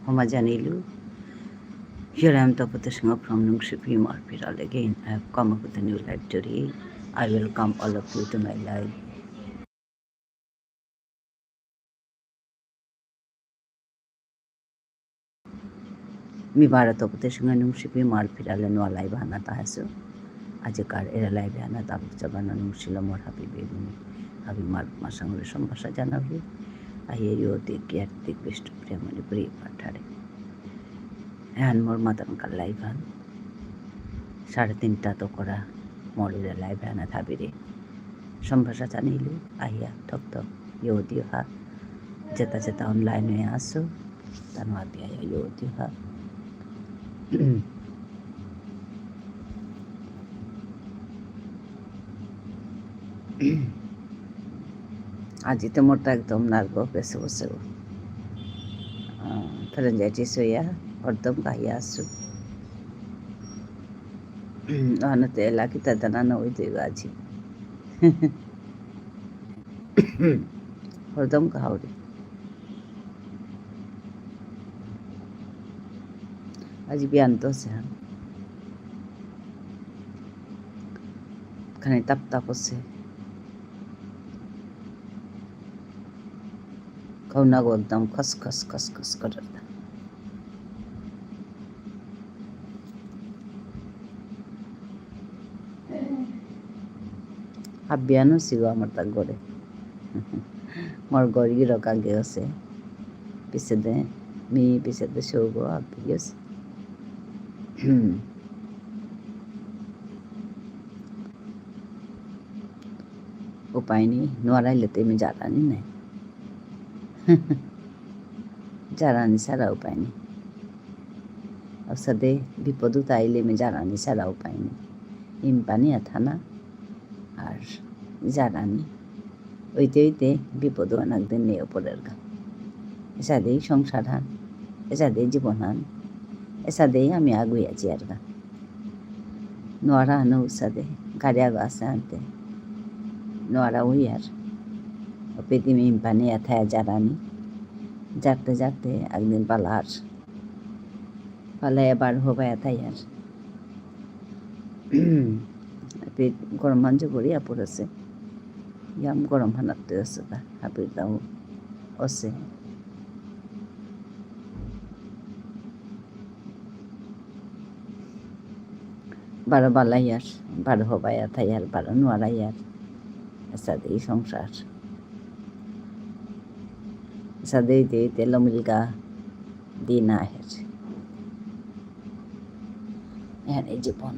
Homa Janilu. Here I am Tapata Singh from Nungshipi Marpiral again. I have come up with a new life today. I welcome all of you to my life. Mi bara Tapata Singh Nungshipi Marpiral and Walai Bana Tahaso. Ajakar Eralai Bana Tabuk Jabana Nungsila Mor Happy Baby. Happy Mark Masangrisam Basa Janavi. I hear you take care, take best of Priamani Brave Patare. And more Matan Kalaivan. 3:30 তো করা মরিরে লাইভে আনা থাবিরে সম্ভাষা জানিলু আহিয়া ঠক ঠক ইউদিও হা যেতা যেতা online হয়ে আসো তার মাতি আয়া ইউদিও হা আজি তো মোরটা একদম নার্গো পেছে বসে ফেরেঞ্জাইটিস হইয়া হরদম গাইয়া আসু আনাতে এলাকি তাদানা ওই তুই গাছি হরদম কাহাউরি আজি বিয়ান তো আছে খানে তাপ তাপ হচ্ছে খাওনাগো একদম খসখস খসখস করে Habbiano sigo amarta gore. Mor gori roka geose. Pisede mi pisede shogo abbios. উপায় নেই নোয়ারাইলে তো আমি জ্বালানি নাই জ্বালানি ছাড়া উপায় নেই ওর সাথে বিপদ তাইলে আমি জ্বালানি ছাড়া উপায় নেই ইমপানি থানা আর জ্বালানি ওইতে ওইতে বিপদ অনেকদিন নিয়ে পড়ের গা এসাদেই সংসার হান এসাদেই জীবন হান এসাদেই আমি আগুই আছি আর গা নোয়ারা হানো উসাদে গাড়ি আগো আছে আনতে নোয়ারা ওই আর পৃথিবী ইমপানি এথায় জ্বালানি জারতে জারতে একদিন পালার পালা এবার হবা এথাই আর গরম মাঞ্জ করিয়া পড়েছে ইয়াম গরম হানাতে আছে তা হাবির দাও আছে বারো বালাইয়ার বারো হবাই এথাই আর বারো নোয়ারাইয়ার সাদেই সংসার সাদেই দে তেল মিলগা দিন আহের এই জীবন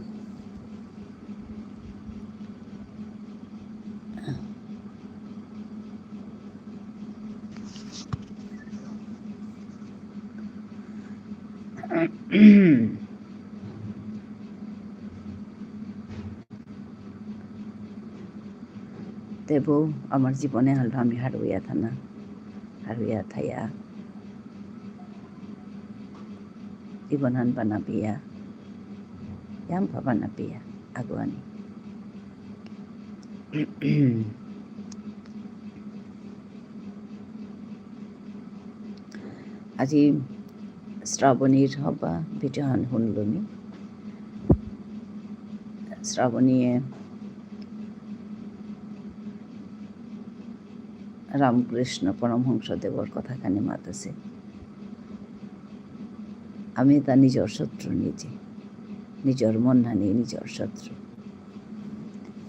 তেবু আমার জীবনে হলো আমি হারুইয়া থানা হারুইয়া থাইয়া জীবন হান বানাবিয়া ইয়াম বানাবিয়া আগুয়ানি আজি শ্রাবণীর হবা ভিডিওহান শুনলুনি শ্রাবণীয়ে রামকৃষ্ণ পরমহংসদেবর কথাখানি মাতেছে আমি তা নিজের শত্রু নিজের মন হানি নিজের শত্রু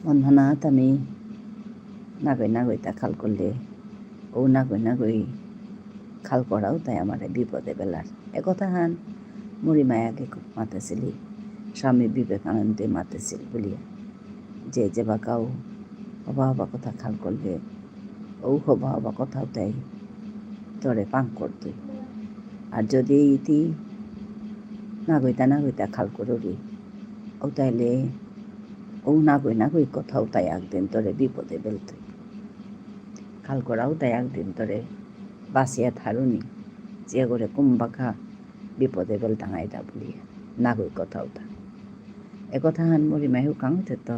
মন হানাত আমি নাগই তা খাল করলে ও নাগই খাল করাও তাই আমার বিপদে বেলার একথা হান মুড়ি মায়াকে খুব মাতেছিলি স্বামী বিবেকানন্দে মাতেছিল বলিয়া যে বাকাও হবা হবা কথা খাল করলে ও হবা হবা কথাও তাই তোরে পাং করতে আর যদি ইতি নাগইতা খাল করবি ও তাইলে ও নাগই কথাও তাই একদিন তোরে বিপদে বেলতে খাল করাও তাই একদিন তোরে বাঁচিয়া থারুনি যে করে কুম্বাখা বিপদে বেল টাঙাইটা বলিয়া নাগই কথাও তা একথা হান মরি মাইহু কাঙতে তো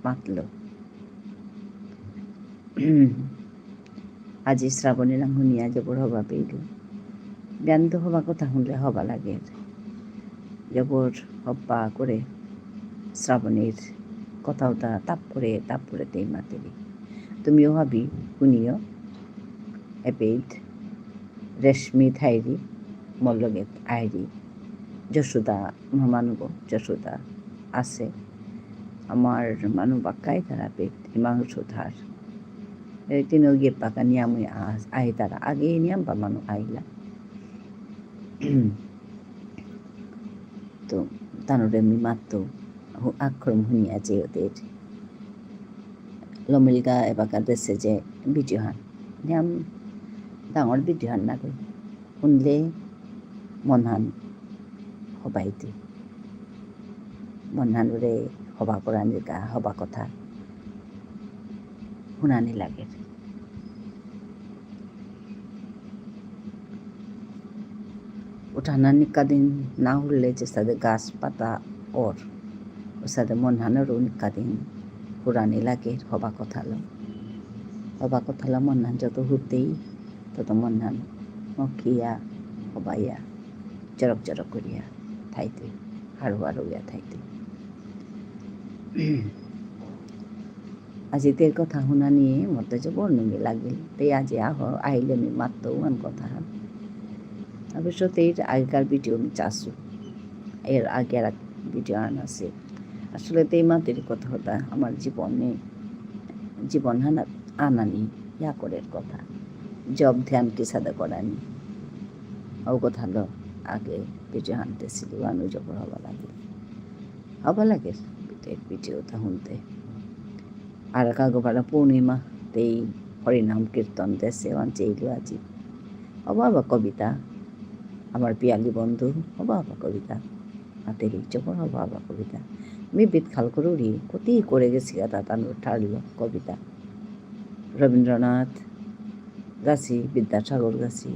মাতল আজি শ্রাবণী রাম শুনিয়া যে বড় হবা পেইল ব্যান্ত হবা কথা শুনলে হবা লাগে জবর হব্বা করে শ্রাবণের কথাও তাপ করে তেই মাতেরি তুমিও ভাবি শুনিও এপেইড রেশমি থাইরি মল্লগেত আইরি যশোদা মানুব যশোদা আছে আমার মানু বাক্কাই তারা পেট মাংস ধার তিনিও গিয়ে পাকা নিয়াম আই তারা আগে নিয়াম বা মানু আইলা তো তানোরে মি মাত্র আক্রম শুনিয়া যে ওদের লমিলগা এবাকা দেশে যে ভিডিওহান নিয়াম ডাঙৰ ভিডিওহান নাগৈ শুনলে মনহান সবাইতে মনহানরে হবা করানি গা হবা কথা শুনানি লাগে উঠানা নিকা দিন না উঠলে যে সাথে গাছ পাতা ওর সাথে মনহানেরও নিকা দিন পুরানি লাগে হবা কথা মনহান যত হুতেই তত মনহান মকিয়া হবাইয়া চরক করিয়া থাইতে হাড়ুয়া থাইতে আজি তের কথা শুনা নিয়ে মতে যে বর্ণমি লাগিল তাই আজি আহিলে আমি মাত্রও আন কথা অবশ্য এর আগেকার ভিডিও আমি চাষু এর আগে আর ভিডিও আন আছে আসলে তেই মাতের কথা হতা আমার জীবন আনানি করের কথা জব ধ্যান কি সাদা করানি ও কথা হলো আগে ভিডিও আনতেছিল আনু জবর হবা লাগে ভিডিওটা শুনতে আর কাগোপাড়া পূর্ণিমা তেই হরিনাম কীর্তন দেশে চেইল আজি অবাবা কবিতা আমার পিয়ালি বন্ধু অবাবা কবিতা হাতেরই যখন অবাবা কবিতা আমি বিদ খাল করুরি কতি করে গেছি তাতানোর ঠাড়ল কবিতা রবীন্দ্রনাথ গাছি বিদ্যাসাগর গাছি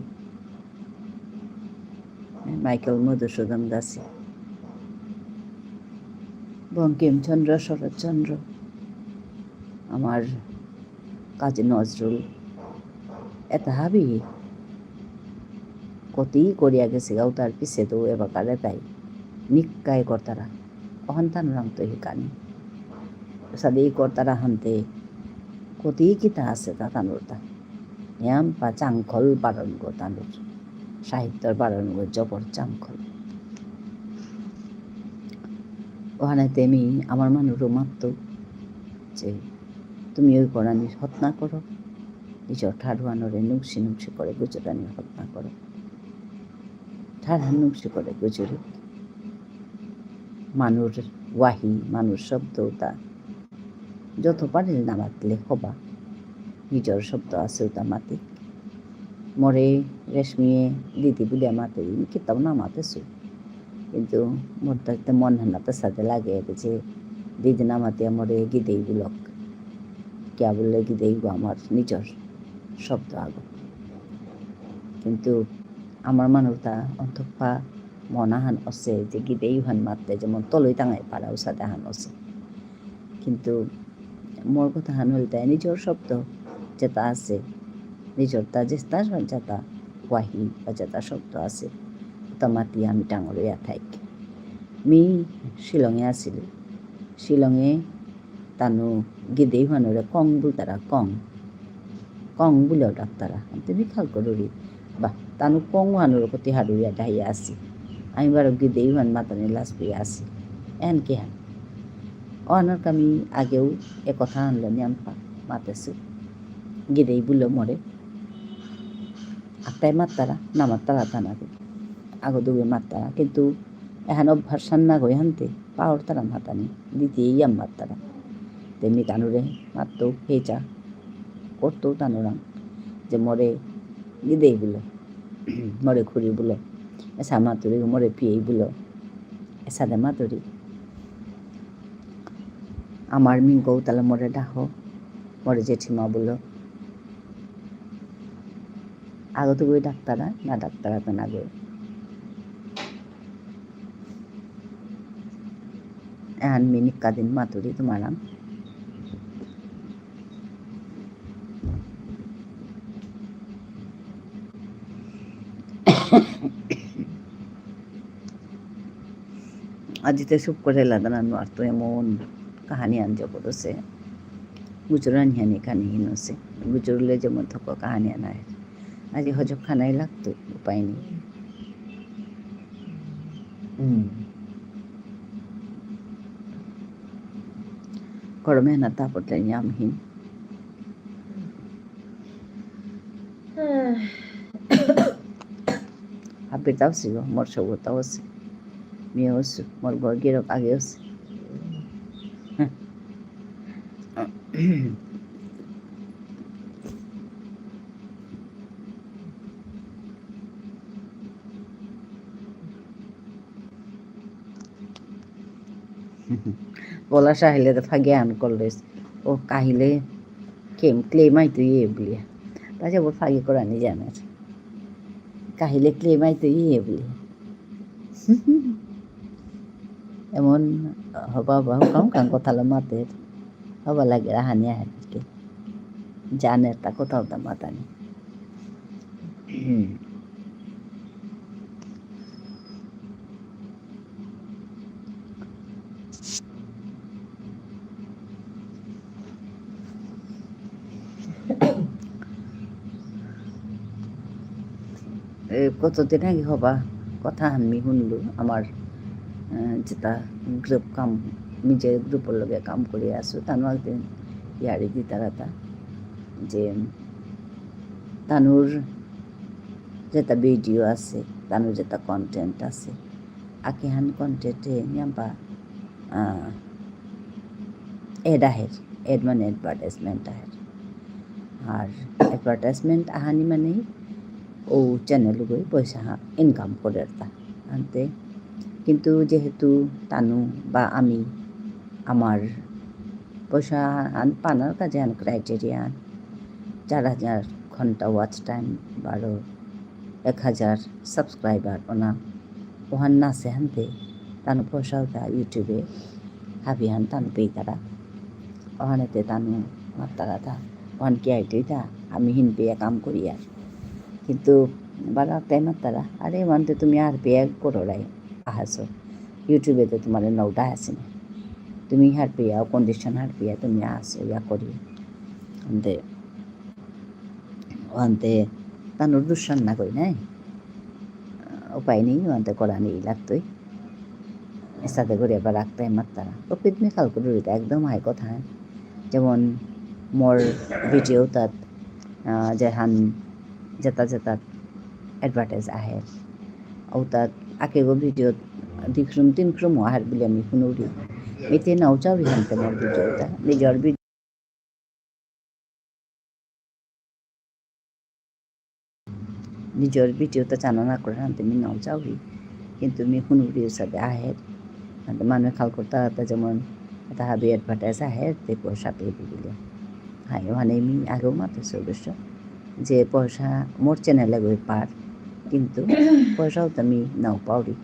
মাইকেল মধুসূদন গাছি বঙ্কিমচন্দ্র শরৎচন্দ্র আমার কাজী নজরুল এত হাবি কতই করিয়া গেছে গাও তার পিছে তো এবারে তাই নিকায় কর্তারা অহন্তান রামতো হিকানি সাদে কর্তারা হানতে কতই কিতা আছে তা তানুরতা নিয়াম পা চাংখল বারণ গো তানুর সাহিত্যর বারণ গো জবর চাংখল ওখানে তেমি আমার মানুষও মাত্র যে তুমি ওই করানি হত্যা করো নিজের ঠাড়ুয়ানোরে নুকসি করে গুজরানি হত্যা করো ঠাড়া নুকসি করে গুজরি মানুষ ওয়াহি মানুষ শব্দটা যত পারে না মাতলে হবা নিজের শব্দ আছে ওটা মাতি মরে রেশমিয়ে দিদি বুলিয়া মাতে কিতাব না মাতেছো কিন্তু মোর তো মন হানাতে সাথে লাগে যে দিদি নামাতে মরে গিদেই বুলক কিয়া বললে গিদেই আমার নিজের শব্দ আগ কিন্তু আমার মানুষটা অন্তঃপা মনাহান আছে যে গিদেই হান মারতে যেমন তলই টাঙাই পাড়াও সাথে হান আছে কিন্তু মোর কথা হান হলতে নিজের শব্দ যেটা আছে নিজের তা যে তার যেটা ওয়াহি বা যেটা শব্দ আছে ওটা মাতি আমি টাঙরিয়া থাইক মি শিলংয়ে আছিল শিলংয়ে তানু গিদেই মানুরে কং বুলতারা কং বুলেও ডাক্তারা তুমি খাল করি বা তানু কং মানুর প্রতি হাড়ুইয়া ডাইয়া আসি আমি বারো গিদেই মান মাতানি লাশ পেয়ে আসি এন কি হান অনার আমি আগেও এ কথা আনলো নিয়াম মাতেছি গিদেই বুলো মরে আত্মায় মাত্তারা না মাত্তারা থানাকে আগো দুগে মাত্তারা কিন্তু এখন অভ্যাস না গই হানতে পাওয়ার তারা মাতানি দ্বিতীয় ইয়াম মাত্তারা তেমনি তানুরে মারতেও হেচা করতেও তানুরাম যে মরে গিদেই বুলো মরে খুঁড়ি বুলো এসা মাতুরি মরে পিয়েই বুলো এসাদে মাতুরি আমার মিঙ্গও তাহলে মরে ডাহ মরে জেঠিমা বুলো আগত গই ডাক্তারা না ডাক্তারা তো না গই এখন মিনিক কাদিন মাতুরি তোমারাম আজিতে চুপ করে লাদান আর তো এমন কাহানি আনজা করেছে গুজরান হিয়ানি কানি হিনছে গুজরলে যেমন থক কাহানি আনায় আজি হজক খানাই লাগতো উপায় নেই গরমে না তাপর আমহীন happy tao sigo mor shogo tao si mio su mor gorgiro agio si bola sahile da fagian kolles o kahile kem claimai tu ye blia ta je bol fagi korani janer kahile claimai tu ye blia এমন হবা কাম কাম কথা মাতের হবা লাগে রাহানি আহেরকে জানের তা কোথাও তা মাতানি কতদিন আগে হবা কথা আমি শুনলো আমার যেটা গ্রুপ কাম নিজে গ্রুপের লগে কাম করে আসো তানু একদিন ইয়ারি দি তারা যে তানুর যেটা ভিডিও আছে তানুর যেটা কন্টেন্ট আছে আকিহান কন্টেন্টে নিয়াম্বা এড আহের এড মানে এডভার্টাইজমেন্ট আহের আর এডভার্টাইজমেন্ট আহানি মানে ও চ্যানেল গই পয়সা ইনকাম করে তা আনতে কিন্তু যেহেতু তানু বা আমি আমার পয়সা পানার কাজে আন ক্রাইটেরিয়া 4,000 ঘন্টা ওয়াচ টাইম 1,000 সাবস্ক্রাইবার ওনা ওহান নাচে হানতে তানু পয়সাও তা ইউটিউবে হাবিহান তানু পেয়ে তারা ওহানেতে তানু মাত্তারা তা ওহান কি আইটেই তা আমি হিন পেয়ে কাম করি আর কিন্তু বারা তাই মাত্তারা আরে ওহানতে তুমি আর পেয়ে করো রাই আহাছো ইউটিউবে তো তোমার নৌটা আছে না তুমি হার পেয়া কন্ডিশন হার পেয়া তুমি আসো ইয়া করি আনতে ওহানতে তানুর দুঃসান না করি নাই উপায় নেই ওহানতে করা নেই লাগতোই সাথে করে এবার রাখতে মাত্তারা প্রকৃত মেকাল করে একদম হাই কথা যেমন মোর ভিডিও তাত যেহান যেতা যেতা এডভার্টাইজ আহে ও তাত আকেগো ভিডিও 2-3 ক্রম আহার বলে আমি শুনুরি এতে নাওচাও হানতে মোর ভিডিওটা নিজের ভিডিওটা চানা না করে হানতে আমি নাওচাওরি কিন্তু আমি শুনুরি সাথে আহের মানুষ খাল করতে যেমন এটা হাবি এডভার্টাইজ আহের তে পয়সা পেয়ে দিলে হ্যাঁ ওখানে আমি আগেও মাতেছি অবশ্য যে পয়সা মোর চ্যানেলে গই পার কিন্তু পয়সাও তো আমি নাও পাওরি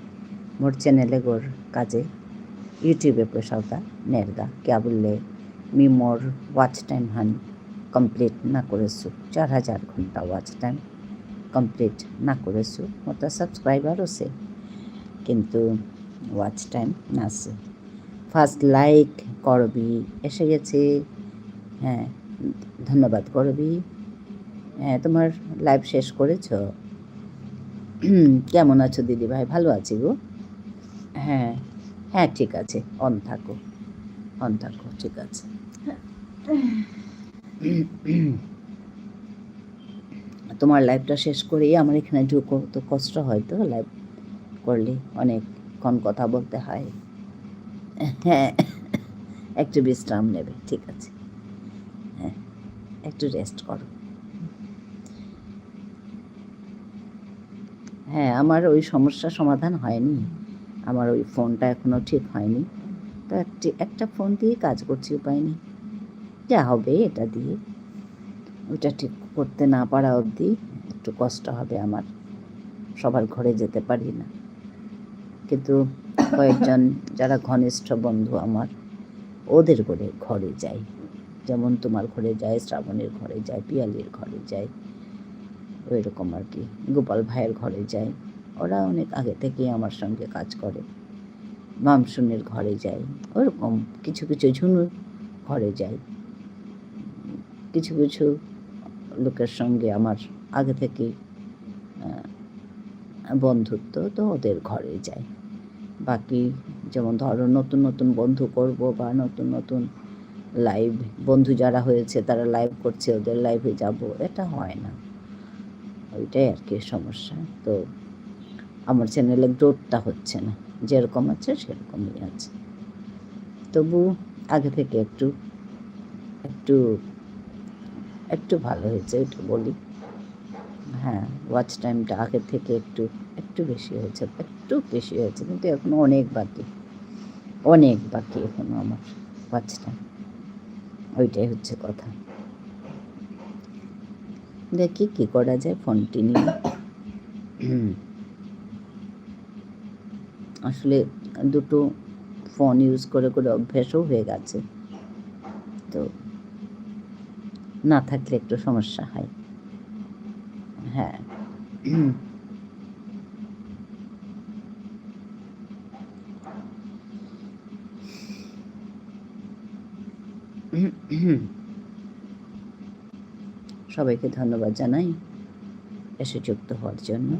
মোর চ্যানেলে গোর কাজে ইউটিউবে পয়সাও তা নেরগা কে বললে আমি মোর ওয়াচ টাইম হান কমপ্লিট না করেছো 4,000 ঘন্টা ওয়াচ টাইম কমপ্লিট না করেছো মোটা সাবস্ক্রাইবার আছে কিন্তু ওয়াচ টাইম না আছে ফার্স্ট লাইক করবি এসে গেছে হ্যাঁ ধন্যবাদ করবি হ্যাঁ তোমার লাইভ শেষ করেছ কেমন আছো দিদি ভাই ভালো আছি গো হ্যাঁ হ্যাঁ ঠিক আছে অন থাকো ঠিক আছে তোমার লাইভটা শেষ করেই আমার এখানে ঢুকো তো কষ্ট হয় তো লাইভ করলে অনেকক্ষণ কথা বলতে হয় হ্যাঁ একটু বিশ্রাম নেবে ঠিক আছে হ্যাঁ একটু রেস্ট করো হ্যাঁ আমার ওই সমস্যা সমাধান হয়নি আমার ওই ফোনটা এখনও ঠিক হয়নি তো একটা ফোন দিয়ে কাজ করছি উপায় নেই যা হবে এটা দিয়ে ওইটা ঠিক করতে না পারা অবধি একটু কষ্ট হবে আমার সবার ঘরে যেতে পারি না কিন্তু কয়েকজন যারা ঘনিষ্ঠ বন্ধু আমার ওদের ঘরে যাই যেমন তোমার ঘরে যায় শ্রাবণীর ঘরে যায় পিয়ালির ঘরে যায় ওই রকম আর কি গোপাল ভাইয়ের ঘরে যায় ওরা অনেক আগে থেকেই আমার সঙ্গে কাজ করে মামসুনের ঘরে যাই, ওরকম কিছু কিছু ঝুনুর ঘরে যাই, কিছু কিছু লোকের সঙ্গে আমার আগে থেকে বন্ধুত্ব, তো ওদের ঘরে যাই। বাকি যেমন ধরো নতুন নতুন বন্ধু করব বা নতুন নতুন লাইভ বন্ধু যারা হয়েছে তারা লাইভ করছে, ওদের লাইভে যাব, এটা হয় না। ওইটাই আর কি সমস্যা। তো আমার চ্যানেলে গ্রোথটা হচ্ছে না, যেরকম আছে সেরকমই আছে। তবু আগে থেকে একটু একটু একটু ভালো হয়েছে, এটা বলি। হ্যাঁ, ওয়াচ টাইমটা আগের থেকে একটু একটু বেশি হয়েছে, কিন্তু এখনও অনেক বাকি এখনও আমার ওয়াচ টাইম। ওইটাই হচ্ছে কথা। দেখি কী করা যায় ফোনটি নিয়ে। আসলে দুটো ফোন ইউজ করে করে অভ্যাসও হয়ে গেছে, তো না থাকলে একটু সমস্যা হয়। হ্যাঁ। সবাইকে ধন্যবাদ জানাই এসে যুক্ত হওয়ার জন্য।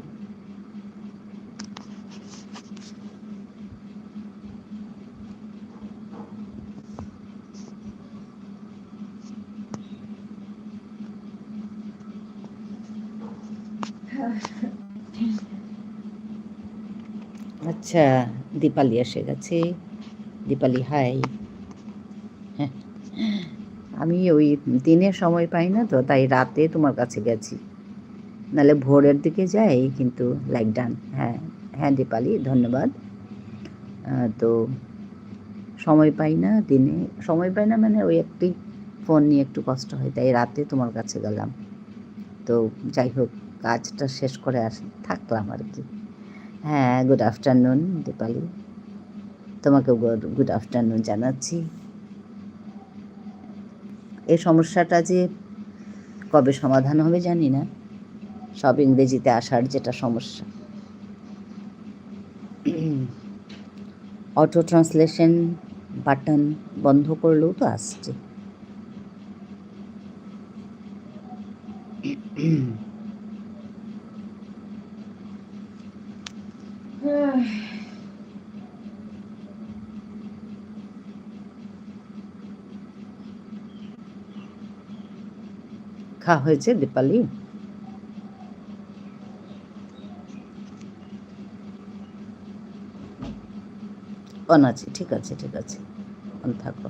আচ্ছা, দীপালি এসে গেছে। দীপালি হাই। হ্যাঁ, আমি ওই দিনে সময় পাই না, তো তাই রাতে তোমার কাছে গেছি, নাহলে ভোরের দিকে যাই, কিন্তু লাইক ডান। হ্যাঁ হ্যাঁ দীপালি, ধন্যবাদ। তো সময় পাই না, দিনে সময় পাই না, মানে ওই একটি ফোন নিয়ে একটু কষ্ট হয়, তাই রাতে তোমার কাছে গেলাম। তো যাই হোক, কাজটা শেষ করে থাকলাম আর কি। হ্যাঁ, গুড আফটারনুন দীপালি, তোমাকেও গুড আফটারনুন জানাচ্ছি। এই সমস্যাটা যে কবে সমাধান হবে জানি না, সব ইংরেজিতে আসার যেটা সমস্যা। অটো ট্রান্সলেশন বাটন বন্ধ করলেও তো আসছে। খাওয়া হয়েছে দীপালি? অন আছে, ঠিক আছে ঠিক আছে, অন থাকো।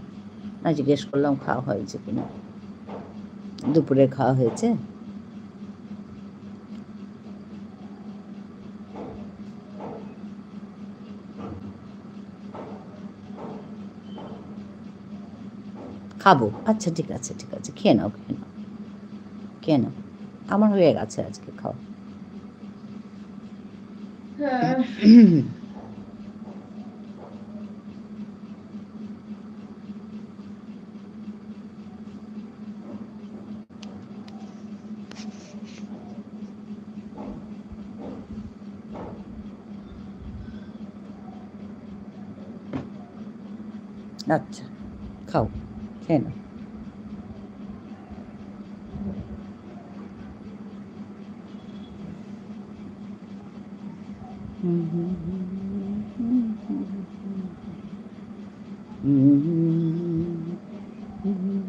না, জিজ্ঞেস করলাম খাওয়া হয়েছে কিনা। দুপুরে খাওয়া হয়েছে? খাবো, আচ্ছা ঠিক আছে ঠিক আছে, খেয়ে নাও খেয়ে নাও খেয়ে নাও, আমার হয়ে গেছে আজকে খাওয়া। আচ্ছা, খাও, খেয়ে নাও। হুম হুম হুম হুম হুম হুম হুম হুম।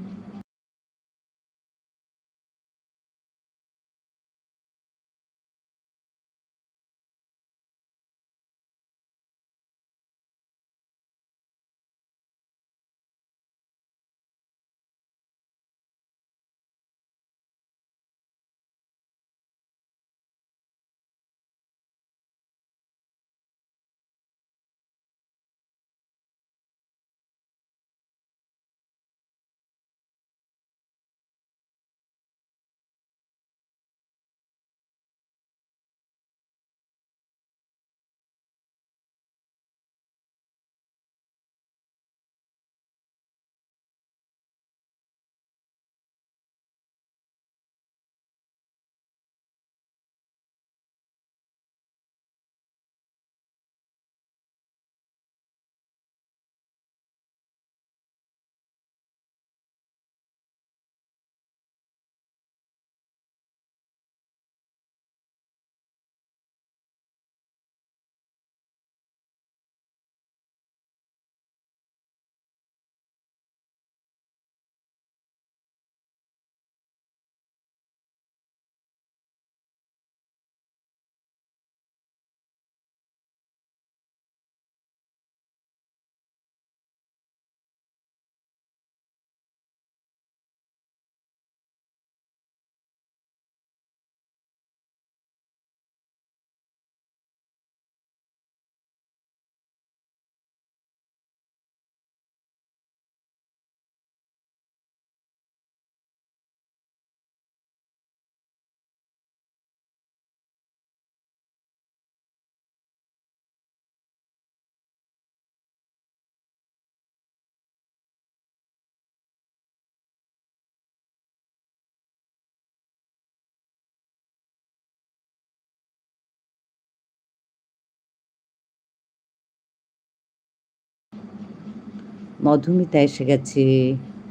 মধুমিতা এসে গেছে।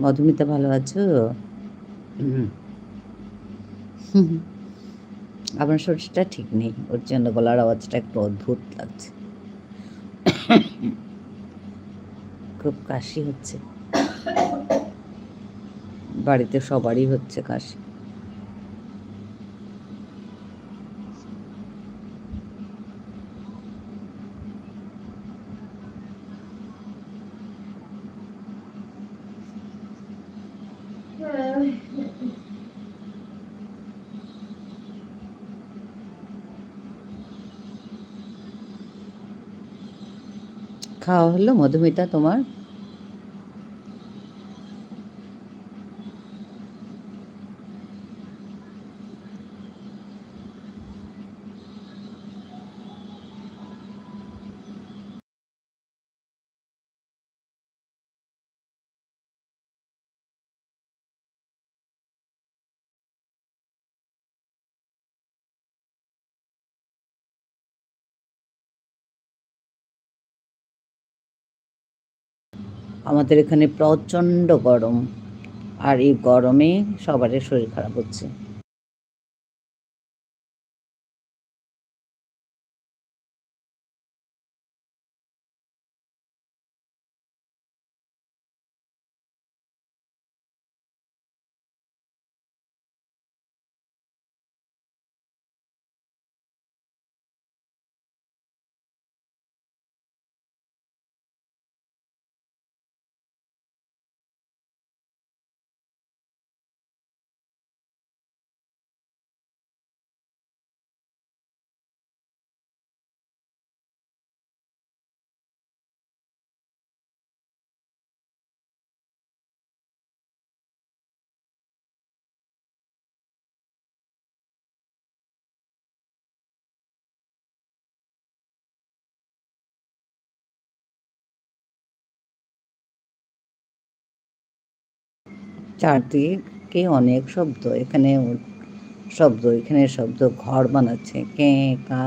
মধুমিতা ভালো আছো? আমার শরীরটা ঠিক নেই, ওর জন্য গলার আওয়াজটা একটু অদ্ভুত লাগছে। খুব কাশি হচ্ছে, বাড়িতে সবারই হচ্ছে কাশি। খাওয়া হলো মধুমিতা তোমার? আমাদের এখানে প্রচণ্ড গরম, আর এই গরমে সবারই শরীর খারাপ হচ্ছে। চারদিকে অনেক শব্দ, এখানে শব্দ, এখানে শব্দ, ঘর বানাচ্ছে কে কা।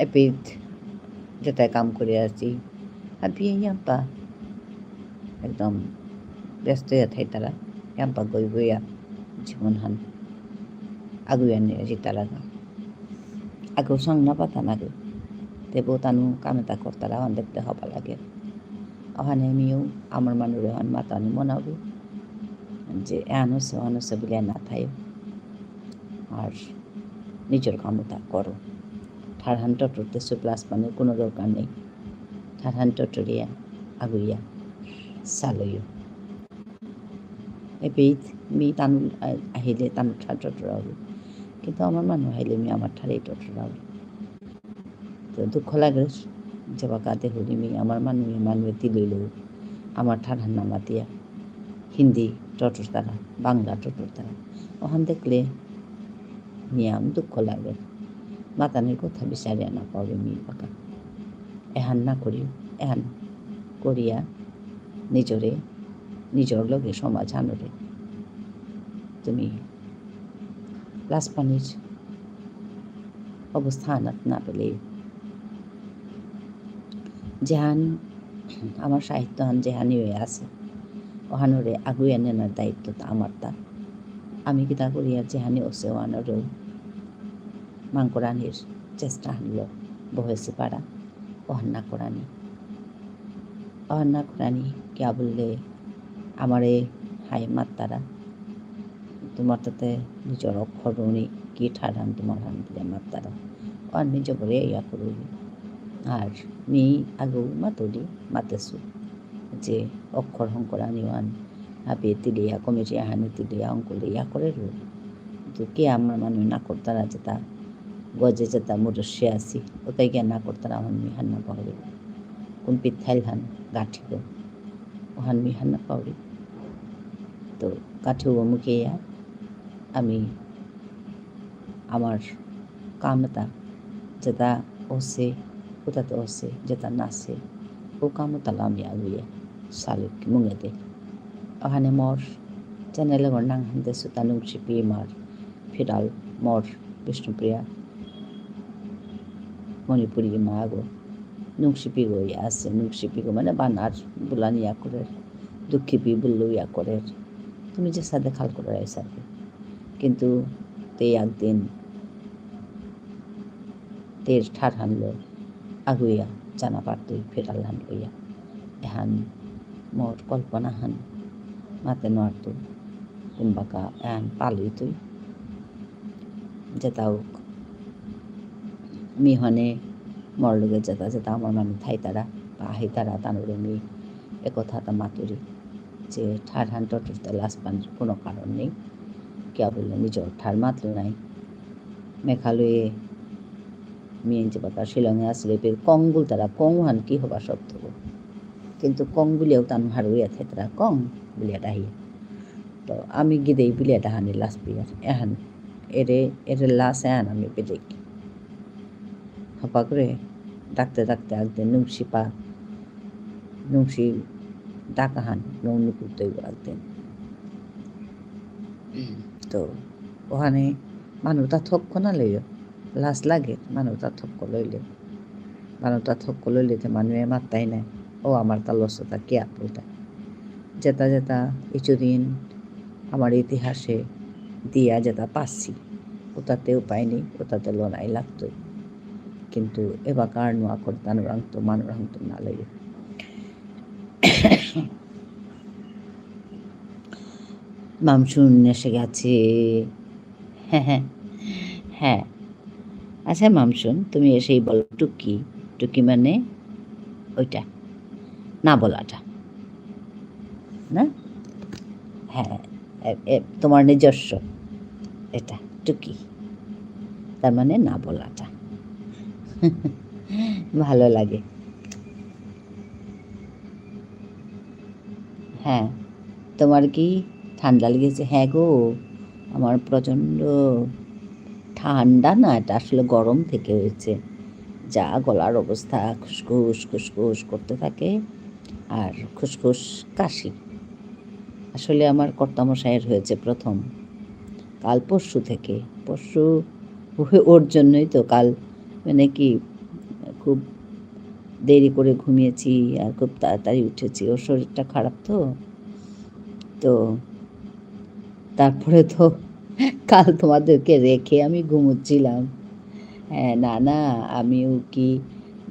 এপিঠ যেটাই কাম করে আছি happy yampa একদম ব্যস্ত থাই তারা yampa গইয়া জীবনহান aguyan ni talaga ako sang napatanago tebo tanu kameta kortara on দেখতে হবা লাগে ওখানে আমিও আমার মানুষ এখন মাতানি মনাবো যে এহানো বলে না থাই আর নিজের ক্ষমতা করো ঠারহান টটরতেছো প্লাস মানে কোনো দরকার নেই ঠারহান টটরিয়া আগুইয়া সালইও এপিঠ মি তানু আহিলে তানু ঠার টটরাবো কিন্তু আমার মানুষ আহিলে মি আমার ঠারেই টটরাবো তো দুঃখ লাগে যেবা কাতে হলি মি আমার মানুষে তিলইল আমার ঠারহান নামা দিয়া হিন্দি টটর তারা বাংলা টটর তারা ওখান দেখলে নিয়াম দুঃখ লাগে মাতানির কথা বিচারিয়া না পাবে মি পাকা এহান না করিও এহান করিয়া নিজর লগে সমাজ আনরে তুমি লাস পানির অবস্থান না পেলে যেহান আমার সাহিত্যহান যেহানি হয়ে আছে ওহানরে আগুয়া নেনার দায়িত্ব তা আমার তা আমি কিতা করিয়া যেহানি ওসে ওহানরেও মাংকরানির চেষ্টা হানল বহেছে পাড়া অহান্না করানি কিয়া বললে আমারে হাই মাত্তারা তোমার তাতে নিজের অক্ষর উনি কি ঠাড়ান তোমার হান দিলে মাত্তারা আর নিজ করে ইয়া করবি আর মি আগেও মাতেছু যে অক্ষর হংকরানি আন হাবি তিলিয়া কমিটি হানি তিলিয়া অঙ্কলে ইয়া করে রো তো কে আমার মানুষ না করতারা যেটা গজে যেটা মুরস্যে আসি ওটাই গিয়ে না করতারা আমার মি হান্না পাহরি কুম্পিত থাইলহান গাঠিব ওহান মি হান্না পাহরি তো গাঠিব মুখিয়া আমি আমার কামতা যেটা ওসে ওটাতে ওসে যেটা নাচে ও কামতালা আমি আগুইয়া সালুক মুঙেতে ওখানে মর চ্যানেলে নাং হানতে সুতা নুংসিপি মার ফেরাল মর বিষ্ণুপ্রিয়া মণিপুরী মা গো নুংসিপিগো ইয়া আছে নুংসিপিগো মানে বানার বুলান ইয়া করে দুঃখিপি বুল্লু ইয়া করে তুমি যে সাথে খাল করে আইসাবে কিন্তু তে একদিন তের ঠার হানলো আগুইয়া জানা পারতুই ফেরাল হান লইয়া এহান মোর কল্পনা হান মাতে নড়তো কুম্বাকা এহান পালুই তুই যেতাও মিহনে মরলগে যেতা যেতা আমার মানে থাই তারা বা আহি তারা তানুরে মি একথা তা মাতুরি যে ঠার হান টটরতে লাশ পান কোনো কারণ নেই কিয়া বললে নিজের ঠার মাতলো নাই মেঘালয়ে মেয়ে যে বাতা শিলংয়ে আসলে কংগুল তারা কং হান কি হবা সত্য কিন্তু কং বুলিয়াও তান হারুইয়া থাকে তারা কং বুলিয়া ডাহিয়া তো আমি গিদেই বুলিয়া ডাহানি লাশ পিয়ার এহান এরে লাশ এহান আমি পেটে হপা করে ডাকতে ডাকতে একদিন নুংসি ডাকাহান নৌনুকুর তৈব একদিন তো ওখানে মানুষটা থক্ক না লইও লাশ লাগে মানুষটা থক্ক লইলে মানুষে মাত্তাই নাই ও আমার তা লসতা কে আপলটা যেতা যেতা কিছুদিন আমার ইতিহাসে দিয়া যেটা পাচ্ছি ওটাতেও পাইনি ওটাতে লোনাই লাগতোই কিন্তু এবার কার নোয়া করতে মানুরাংতো না লাগে মামসুন এসে গেছে হ্যাঁ আচ্ছা মামসুন তুমি এসেই বলো টুকি মানে ওইটা না বলাটা না হ্যাঁ তোমার নিজস্ব এটা টুকি তার মানে না বলাটা ভালো লাগে হ্যাঁ তোমার কি ঠান্ডা লেগেছে হ্যাঁ গো আমার প্রচণ্ড ঠান্ডা না এটা আসলে গরম থেকে হয়েছে যা গলার অবস্থা খুসখুস করতে থাকে আর খুসখুস কাশি আসলে আমার কর্তামশাইয়ের হয়েছে প্রথম কাল পরশু ওর জন্যই তো কাল মানে কি খুব দেরি করে ঘুমিয়েছি আর খুব তাড়াতাড়ি উঠেছি ওর শরীরটা খারাপ তো তারপরে তো কাল তোমাদেরকে রেখে আমি ঘুমোচ্ছিলাম হ্যাঁ না আমিও কি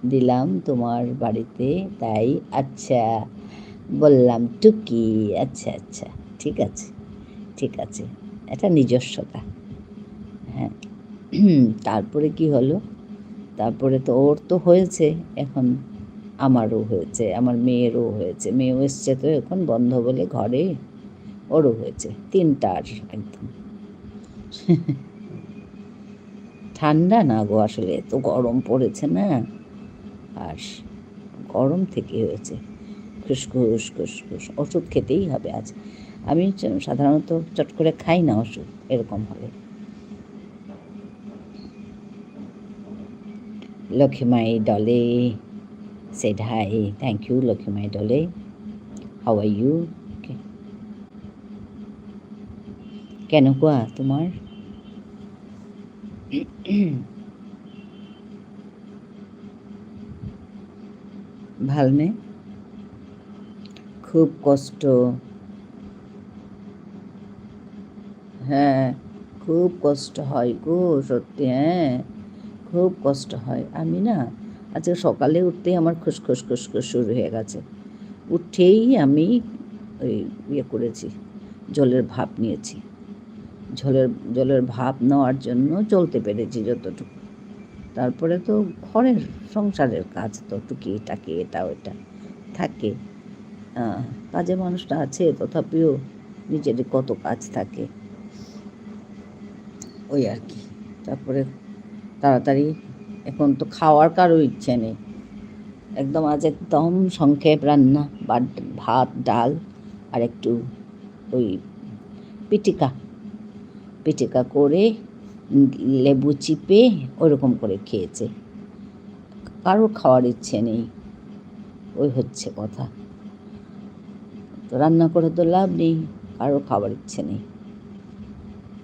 দিলাম তোমার বাড়িতে তাই আচ্ছা বললাম টুকি আচ্ছা ঠিক আছে এটা নিজস্বতা হ্যাঁ তারপরে কি হলো তারপরে তো ওর তো হয়েছে এখন আমারও হয়েছে আমার মেয়েরও হয়েছে মেয়েও এসছে তো এখন বন্ধ বলে ঘরে ওরও হয়েছে তিনটার একদম ঠান্ডা না গো আসলে এত গরম পড়েছে না আর গরম থেকে হয়েছে খুসখুস ওষুধ খেতেই হবে আজ আমি সাধারণত চট করে খাই না ওষুধ এরকম হবে লক্ষ্মীমাই ডলে said hi thank you লক্ষ্মীমাই Dole how are you কেন কোয়া তোমার ভালনে খুব কষ্ট হ্যাঁ খুব কষ্ট হয় গো সত্যি হ্যাঁ খুব কষ্ট হয় আমি না আজকে সকালে উঠতেই আমার খুসখুস শুরু হয়ে গেছে উঠেই আমি ওই করেছি জলের ভাপ নিয়েছি জলের ভাপ নেওয়ার জন্য চলতে পেরেছি যতটুকু তারপরে তো ঘরের সংসারের কাজ তো টুকিটাকি এটা ওইটা থাকে কাজে মানুষটা আছে তথাপিও নিজেরই কত কাজ থাকে ওই আর কি তারপরে তাড়াতাড়ি এখন তো খাওয়ার কারো ইচ্ছে নেই একদম আজ একদম সংক্ষেপ রান্না ভাত ডাল আর একটু ওই পিটিকা করে লেবু চিপে ওরকম করে খেয়েছে কারো খাওয়ার ইচ্ছে নেই ওই হচ্ছে কথা তো রান্না করে তো লাভ নেই কারো খাওয়ার ইচ্ছে নেই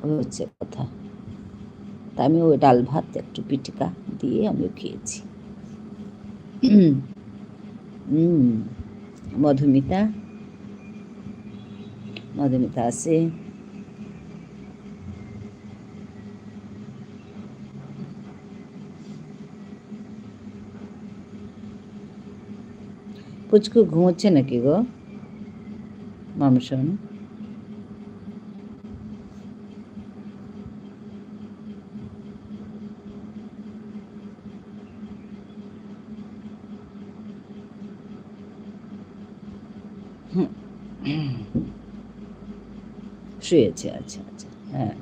ওই হচ্ছে কথা তা আমি ওই ডাল ভাত একটু পিটিকা দিয়ে আমিও খেয়েছি। মধুমিতা মধুমিতা আছে। পুচকু ঘুমোচ্ছে নাকি গো মামসন? শুয়েছে, আচ্ছা আচ্ছা, হ্যাঁ।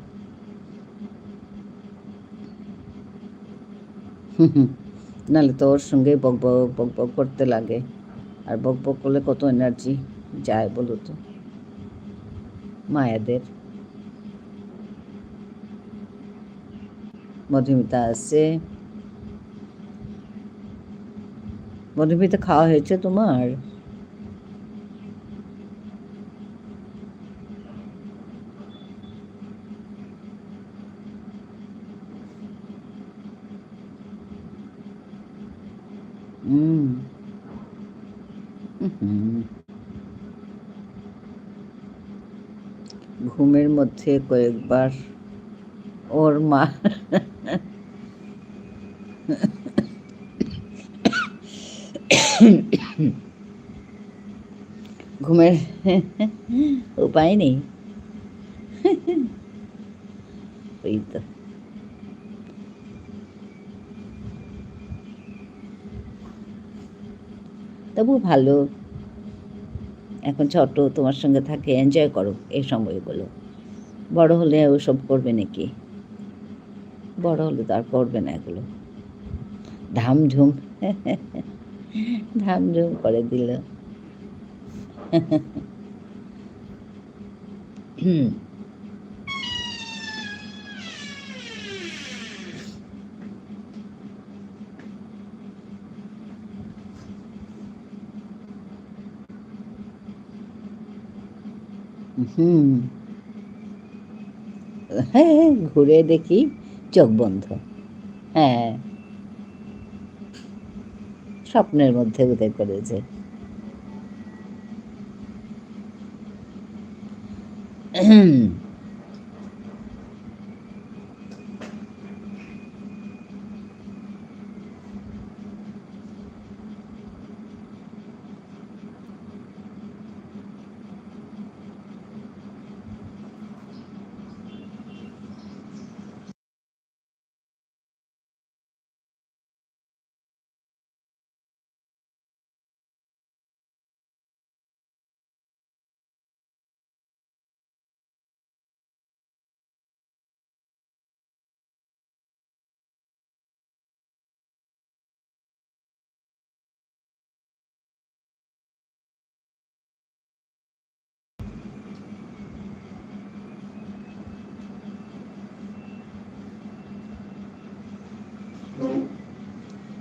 নাহলে তো ওর সঙ্গে বকবক বকবক করতে লাগে, আর বকবক করলে কত এনার্জি যায় বলো তো মায়াদের। মধুমিতা আছে। মধুমিতা খাওয়া হয়েছে তোমার? ঘুমের মধ্যে কয়েকবার ওর মা ঘুমের উপায় নেই। ওই তো তবু ভালো, এখন ছোট, তোমার সঙ্গে থাকে, এনজয় করো এই সময়গুলো। বড় হলে ওসব করবে নাকি? বড় হলে তো আর করবে না এগুলো। ধামঝুম ধামঝুম করে দিল। হ্যাঁ, ঘুরে দেখি চোখ বন্ধ। হ্যাঁ, স্বপ্নের মধ্যে উদয় করেছে।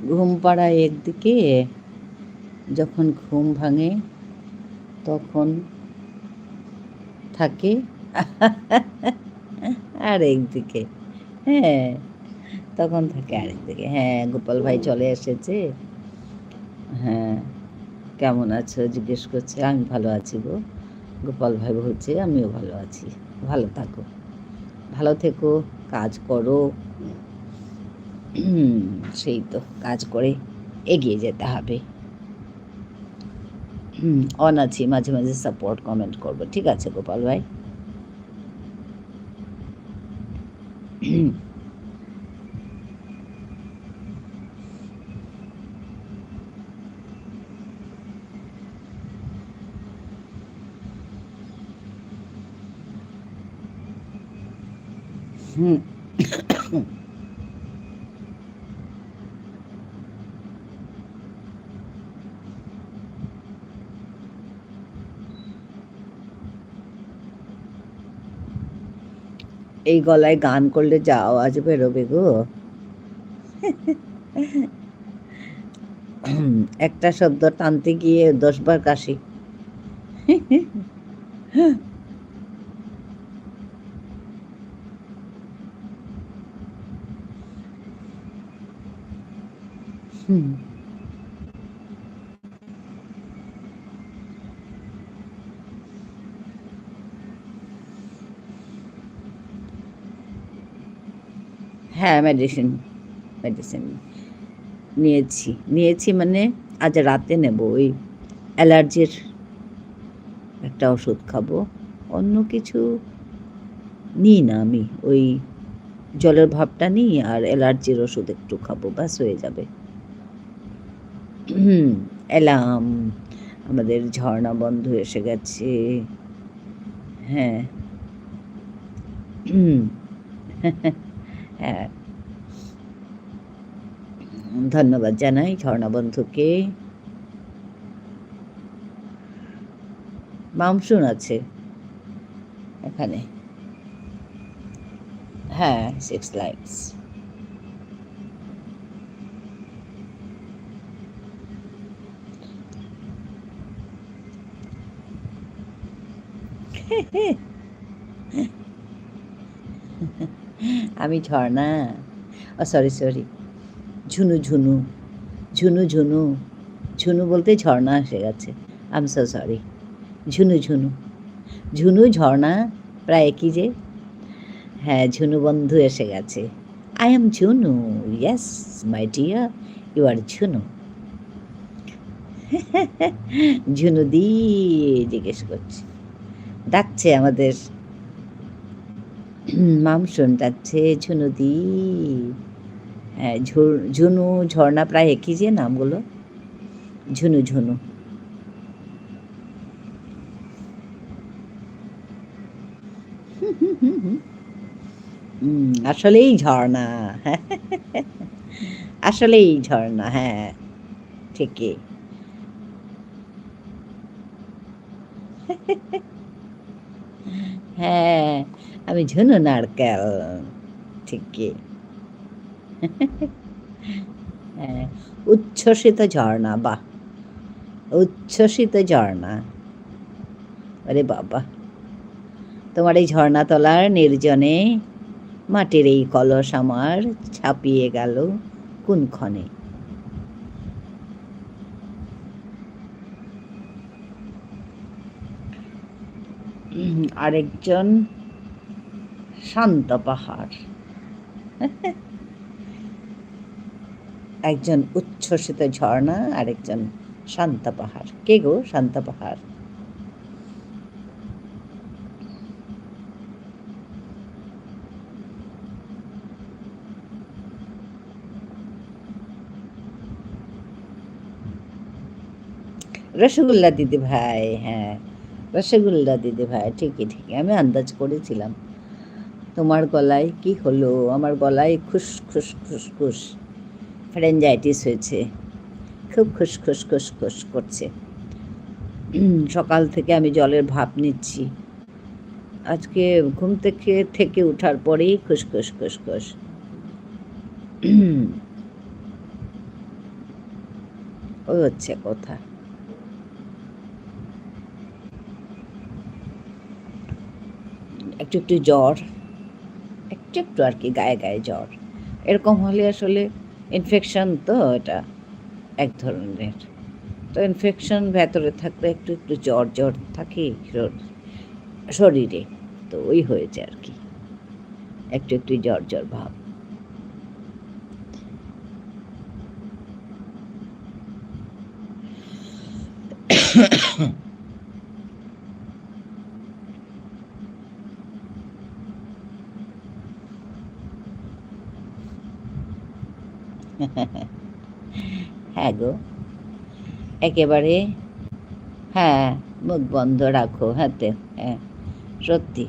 ঘুম পাড়ায় একদিকে, যখন ঘুম ভাঙে তখন থাকে আর একদিকে। হ্যাঁ, তখন থাকে আরেকদিকে। হ্যাঁ, গোপাল ভাই চলে এসেছে। হ্যাঁ, কেমন আছো জিজ্ঞেস করছে। আমি ভালো আছি গো। গোপাল ভাই বলছে আমিও ভালো আছি। ভালো থাকো, ভালো থেকো, কাজ করো। সেই তো, কাজ করে এগিয়ে যেতে হবে। অন আছি, মাঝে মাঝে সাপোর্ট কমেন্ট করবো, ঠিক আছে গোপাল ভাই? এই গলায় গান করলে যা আওয়াজ বেরোবে গো। একটা শব্দ টানতে গিয়ে 10 বার কাশি। হ্যাঁ, মেডিসিন মেডিসিন নিয়েছি মানে আজ রাতে নেব। ওই অ্যালার্জির একটা ওষুধ খাবো, অন্য কিছু নিই না আমি। ওই জলের ভাবটা নিই আর অ্যালার্জির ওষুধ একটু খাবো, ব্যাস হয়ে যাবে। এলাম, আমাদের ঝর্ণা বন্ধু এসে গেছে। হ্যাঁ। হ্যাঁ, ধন্যবাদ জানাই ঝর্ণা বন্ধুকে। মামসুন আছে এখানে। হ্যাঁ, 6 লাইকস। আমি ঝর্ণা, ও সরি ঝুনু ঝুনু ঝুনু ঝুনু ঝুনু বলতে ঝর্ণা এসে গেছে। I am so sorry. Jhunu Jhunu Jhunu Jharna প্রায় একই যে। হ্যাঁ, ঝুনু বন্ধু এসে গেছে। I am Jhunu, yes my dear, you are Jhunu. Jhunu দি জিজ্ঞেস করছে, ডাকছে আমাদের মামসুন, ডাকছে ঝুনু দি। হ্যাঁ, ঝুনু ঝর্ণা প্রায় একই যে নামগুলো। ঝুনু ঝুনু। আসলেই ঝর্ণা। আসলেই ঝর্ণা, হ্যাঁ ঠিকই। হ্যাঁ, আমি ঝুনু নারকেল, ঠিকই। হ্যাঁ, উচ্ছ্বসিত ঝর্ণা, বাহ! উচ্ছ্বসিত ঝর্ণা। আরে বাবা! তোমার এই ঝর্ণাতলার নির্জনে মাটির এই কলস আমার ছাপিয়ে গেল কোনক্ষণে। আরেকজন শান্ত পাহাড়, একজন উচ্ছ্বসিত ঝর্ণা, আরেকজন শান্ত পাহাড়। কে গো শান্ত পাহাড়? রসগোল্লা দিদি ভাই, হ্যাঁ রসগোল্লা দিদি ভাই, ঠিকই আমি আন্দাজ করেছিলাম। তোমার গলায় কি হলো? আমার গলায় খুস খুস খুস খুস ফ্যারেঞ্জাইটিস হয়েছে, খুব খুস খুস খুস খুস করছে। সকাল থেকে আমি জলের ভাপ নিচ্ছি। আজকে ঘুম থেকে ওঠার পরেই খুস খুস খুস খুস। ওই হচ্ছে কথা। একটু জ্বর, একটু আর কি, গায়ে জ্বর। এরকম হলে আসলে ইনফেকশন, তো এটা এক ধরনের। তো ইনফেকশন ভেতরে থাকলে একটু জ্বর থাকে শরীরে, তো ওই হয়েছে আর কি, একটু জ্বর ভাব। হ্যাঁ গো, একেবারে। হ্যাঁ, মুখ বন্ধ রাখো হাতে। হ্যাঁ সত্যি।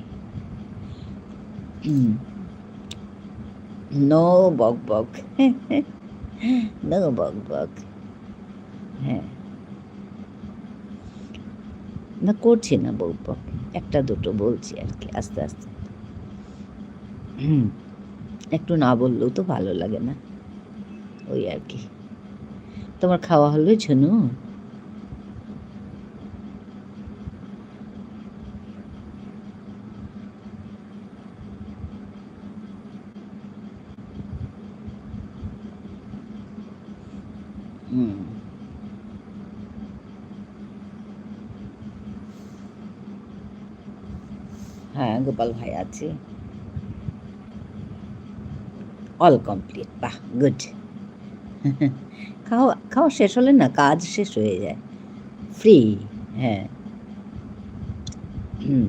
নো বক বক। নো বক বক। হ্যাঁ, না করছি না বক বক, একটা দুটো বলছি আর কি, আস্তে আস্তে। একটু না বললেও তো ভালো লাগে না, ওই আর কি। তোমার খাওয়া হলো ঝুনু? হ্যাঁ, গোপাল ভাই আছে। All complete. বাহ! গুড। খাওয়া খাওয়া শেষ হলে না কাজ শেষ হয়ে যায়। ফ্রি। হ্যাঁ। হুম।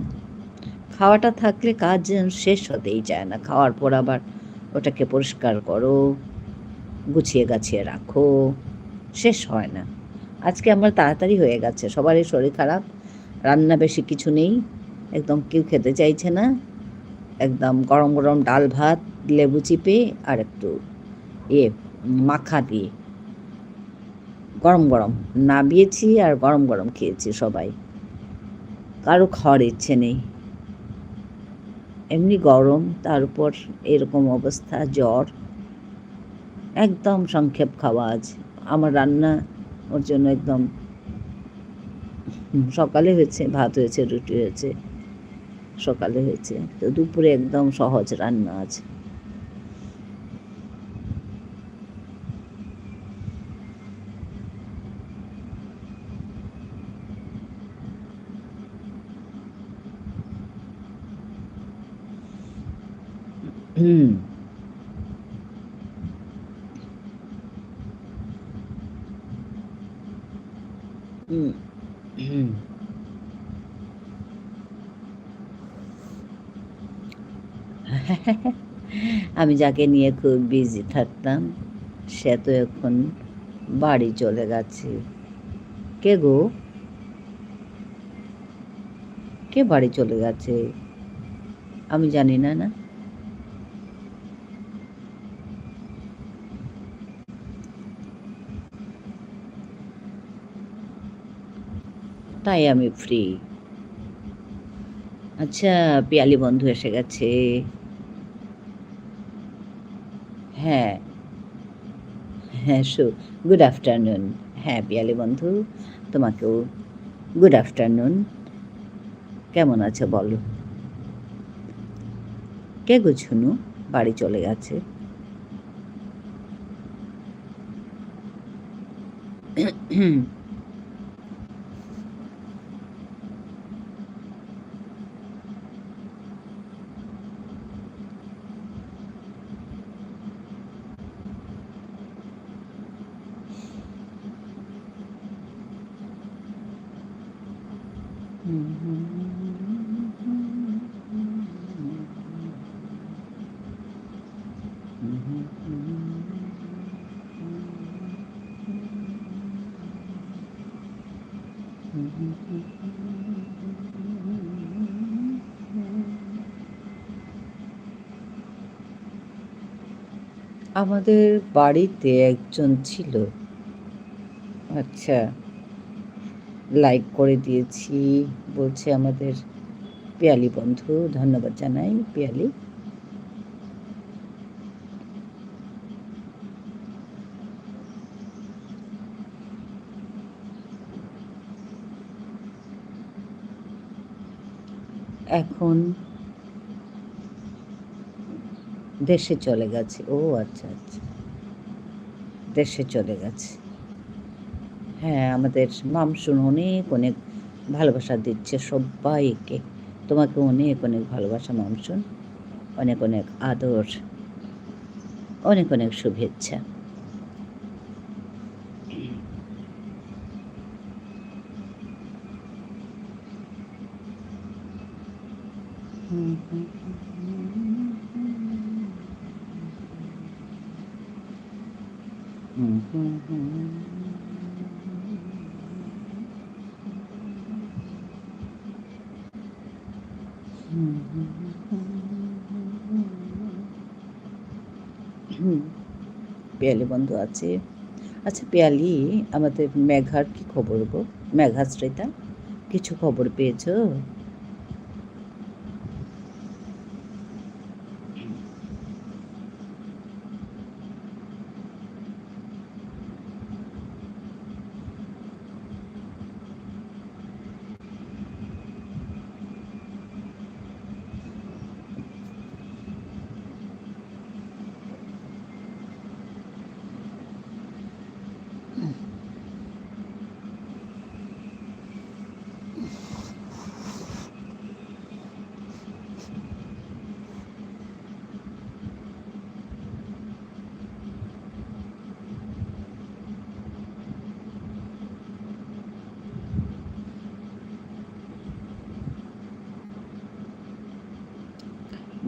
খাওয়াটা থাকলে কাজ যেন শেষ হতেই চায় না। খাওয়ার পর আবার ওটাকে পরিষ্কার করো, গুছিয়ে গাছিয়ে রাখো, শেষ হয় না। আজকে আমার তাড়াতাড়ি হয়ে গেছে। সবারই শরীর খারাপ, রান্না বেশি কিছু নেই, একদম কেউ খেতে চাইছে না। একদম গরম গরম ডাল ভাত, লেবু চিপে আর একটু ইয়ে মাখা দিয়ে গরম গরম নাবিয়েছি আর গরম গরম খেয়েছি সবাই। কারো খাওয়ার ইচ্ছে নেই। এমনি গরম, তার উপর এরকম অবস্থা, জ্বর। একদম সংক্ষেপ খাওয়া আজ। আমার রান্না ওর জন্য একদম সকালে হয়েছে, ভাত হয়েছে, রুটি হয়েছে, সকালে হয়েছে। তো দুপুরে একদম সহজ রান্না আছে। হুম, হুম, হুম। আমি যাকে নিয়ে খুব বিজি থাকতাম সে তো এখন বাড়ি চলে গেছে। কে গো? কে বাড়ি চলে গেছে? আমি জানি না, না? তাই আমি ফ্রি। আচ্ছা, পিয়ালি বন্ধু এসে গেছে। হ্যাঁ, হ্যাঁ, গুড আফটারনুন। হ্যাঁ, পিয়ালি বন্ধু, তোমাকেও গুড আফটারনুন। কেমন আছো বলো? কে গো ঝুনু? বাড়ি চলে গেছে। আমাদের বাড়িতে একজন ছিল। আচ্ছা, লাইক করে দিয়েছি বলছে আমাদের পিয়ালি বন্ধু। ধন্যবাদ জানাই পিয়ালি। এখন দেশে চলে গেছে। ও আচ্ছা, আচ্ছা। দেশে চলে গেছে। হ্যাঁ, আমাদের মামসুন অনেক অনেক ভালোবাসা দিচ্ছে সব্বাইকে। তোমাকে অনেক অনেক ভালোবাসা মামসুন। অনেক অনেক আদর, অনেক অনেক শুভেচ্ছা। পিয়ালি বন্ধু আছে। আচ্ছা পিয়ালি, আমাদের মেঘার কি খবর গো? মেঘাশ্রিতা, কিছু খবর পেয়েছো?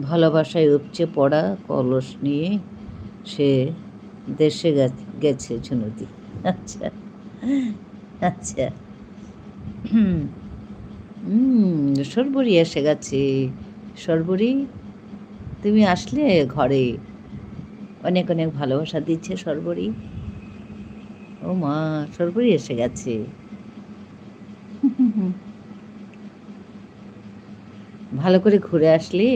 ভালোবাসায় উপচে পড়া কলস নিয়ে সে দেশে গেছে ঝুনুদি। আচ্ছা, আচ্ছা। হুম, সর্বরী এসে গেছে। সর্বরী, তুমি আসলে ঘরে। অনেক অনেক ভালোবাসা দিচ্ছে সর্বরী। ও মা, সর্বরী এসে গেছে। ভালো করে ঘুরে আসলে।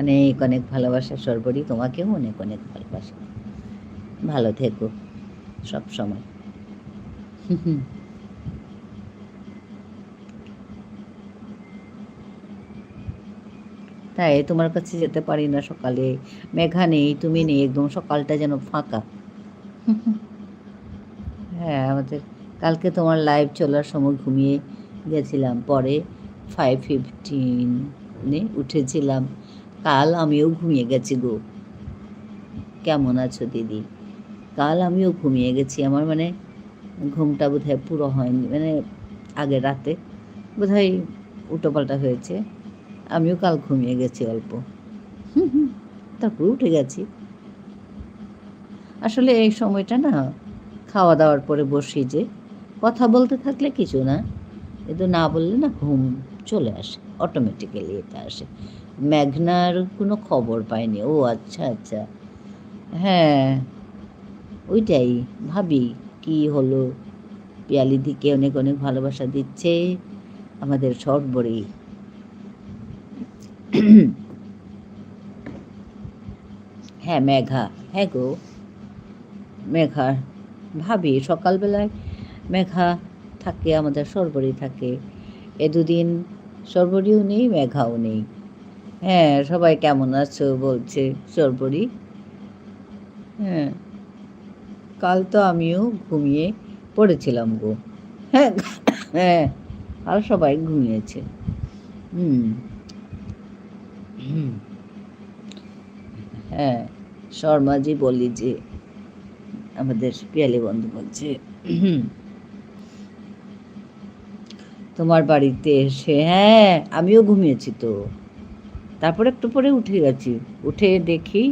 অনেক অনেক ভালোবাসা সর্বরী, তোমাকেও অনেক অনেক ভালোবাসা। ভালো থেকো সব সময়। তাই তোমার কাছে যেতে পারি না সকালে। মেঘা নেই, তুমি নেই, একদম সকালটা যেন ফাঁকা। হ্যাঁ, আমাদের কালকে তোমার লাইভ চলার সময় ঘুমিয়ে গেছিলাম, পরে 5:15 উঠেছিলাম। কাল আমিও ঘুমিয়ে গেছি গো। কেমন আছো দিদি? কাল আমিও ঘুমিয়ে গেছি, আমার মানে ঘুমটা বোধহয় পুরো হয়নি, মানে আগের রাতে বোধহয় উল্টোপাল্টা হয়েছে। আমিও কাল ঘুমিয়ে গেছি অল্প, তারপর উঠে গেছি। আসলে এই সময়টা না, খাওয়া দাওয়ার পরে বসি যে, কথা বলতে থাকলে কিছু না, কিন্তু না বললে না ঘুম চলে আসে, অটোমেটিক্যালি এটা আসে। মেঘনার কোনো খবর পাইনি। ও আচ্ছা আচ্ছা, হ্যাঁ ওইটাই ভাবি কি হলো। পিয়ালিদিকে অনেক অনেক ভালোবাসা দিচ্ছে আমাদের সর্বরী। হ্যাঁ মেঘা, হ্যাঁ গো মেঘা ভাবি সকালবেলায় মেঘা থাকে, আমাদের সর্বরী থাকে। এ দুদিন সর্বরীও নেই, মেঘাও নেই। হ্যাঁ, সবাই কেমন আছো বলছে সর্বরী। হ্যাঁ, কাল তো আমিও ঘুমিয়ে পড়েছিলাম গো। হ্যাঁ, হ্যাঁ, আর সবাই ঘুমিয়েছে। হুম, হুম, হ্যাঁ, শর্মাজি বলি যে আমাদের পিয়ালি বন্ধু বলছে, তোমার বাড়িতে এসে, হ্যাঁ আমিও ঘুমিয়েছি তো, তারপর একটু পরে উঠে গেছি। উঠে দেখি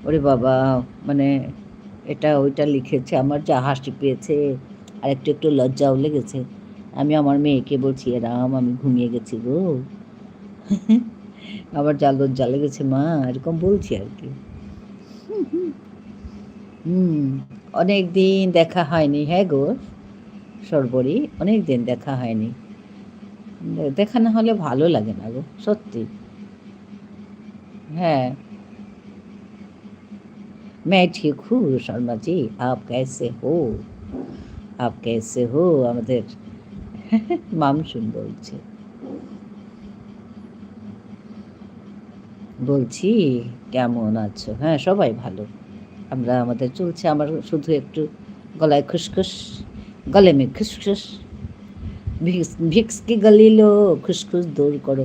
ওরে বাবা, মানে এটা ওইটা লিখেছে, আমার যা হাসি পেয়েছে, আর একটু একটু লজ্জাও লেগেছে। আমি আমার মেয়েকে বলছি, রাম আমি ঘুমিয়ে গেছি গো। আবার যা লজ্জা লেগেছে মা, এরকম বলছি আর কি। হুম, অনেক দিন দেখা হয়নি। হ্যাঁ গো সর্বরী, অনেক দিন দেখা হয়নি। দেখা না হলে ভালো লাগে না গো, সত্যি। হ্যাঁ, मैं ठीक हूँ शर्मा जी, आप कैसे हो? आप कैसे हो? আমাদের মামসুন বলছে। বলছি কেমন আছো? হ্যাঁ সবাই ভালো। আমরা আমাদের চলছে, আমার শুধু একটু গলায় খুসখুস, গলে মে খুসখুস, ভিক্স ভিক্স কি গলি লো, খুসখুস দূর করো।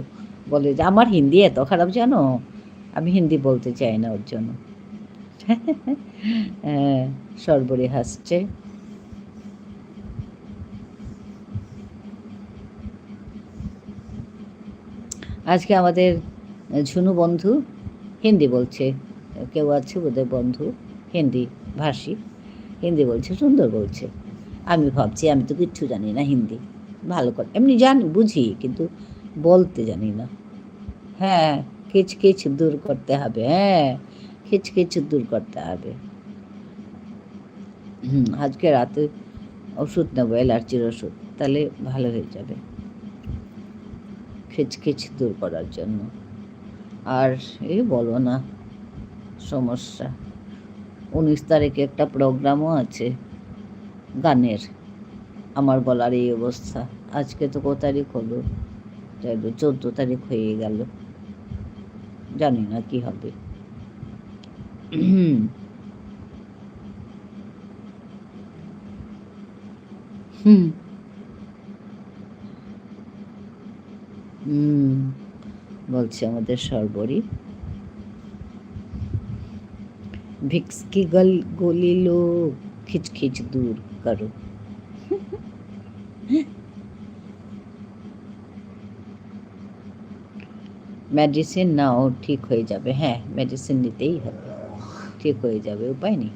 বলে যে আমার হিন্দি এত খারাপ জানো, আমি হিন্দি বলতে চাই না ওর জন্য। হ্যাঁ, সর্বরী হাসছে। আজকে আমাদের ঝুনু বন্ধু হিন্দি বলছে, কেউ আছে বোধহয় বন্ধু হিন্দি ভাষী, হিন্দি বলছে, সুন্দর বলছে। আমি ভাবছি আমি তো কিচ্ছু জানি না হিন্দি, ভালো করে এমনি জানি বুঝি, কিন্তু বলতে জানি না। হ্যাঁ, খিচখিচ দূর করতে হবে, হ্যাঁ খিচখিচ দূর করতে হবে। আজকে রাতে ওষুধ নেবো, অ্যালার্জির ওষুধ, তাহলে ভালো হয়ে যাবে খিচখিচ দূর করার জন্য। আর এই বলো না সমস্যা, 19 তারিখে একটা প্রোগ্রামও আছে গানের। আমার গলার এই অবস্থা, আজকে তো কত তারিখ হলো, 14 তারিখ হয়ে গেল, জানি না কি হবে। হুম, বলছে আমাদের সর্বরী। ভিক্স की गल गोली लो खिच खिच दूर करो। মেডিসিন নাও ঠিক হয়ে যাবে। হ্যাঁ, মেডিসিন নিতেই হবে, ঠিক হয়ে যাবে, উপায় নেই।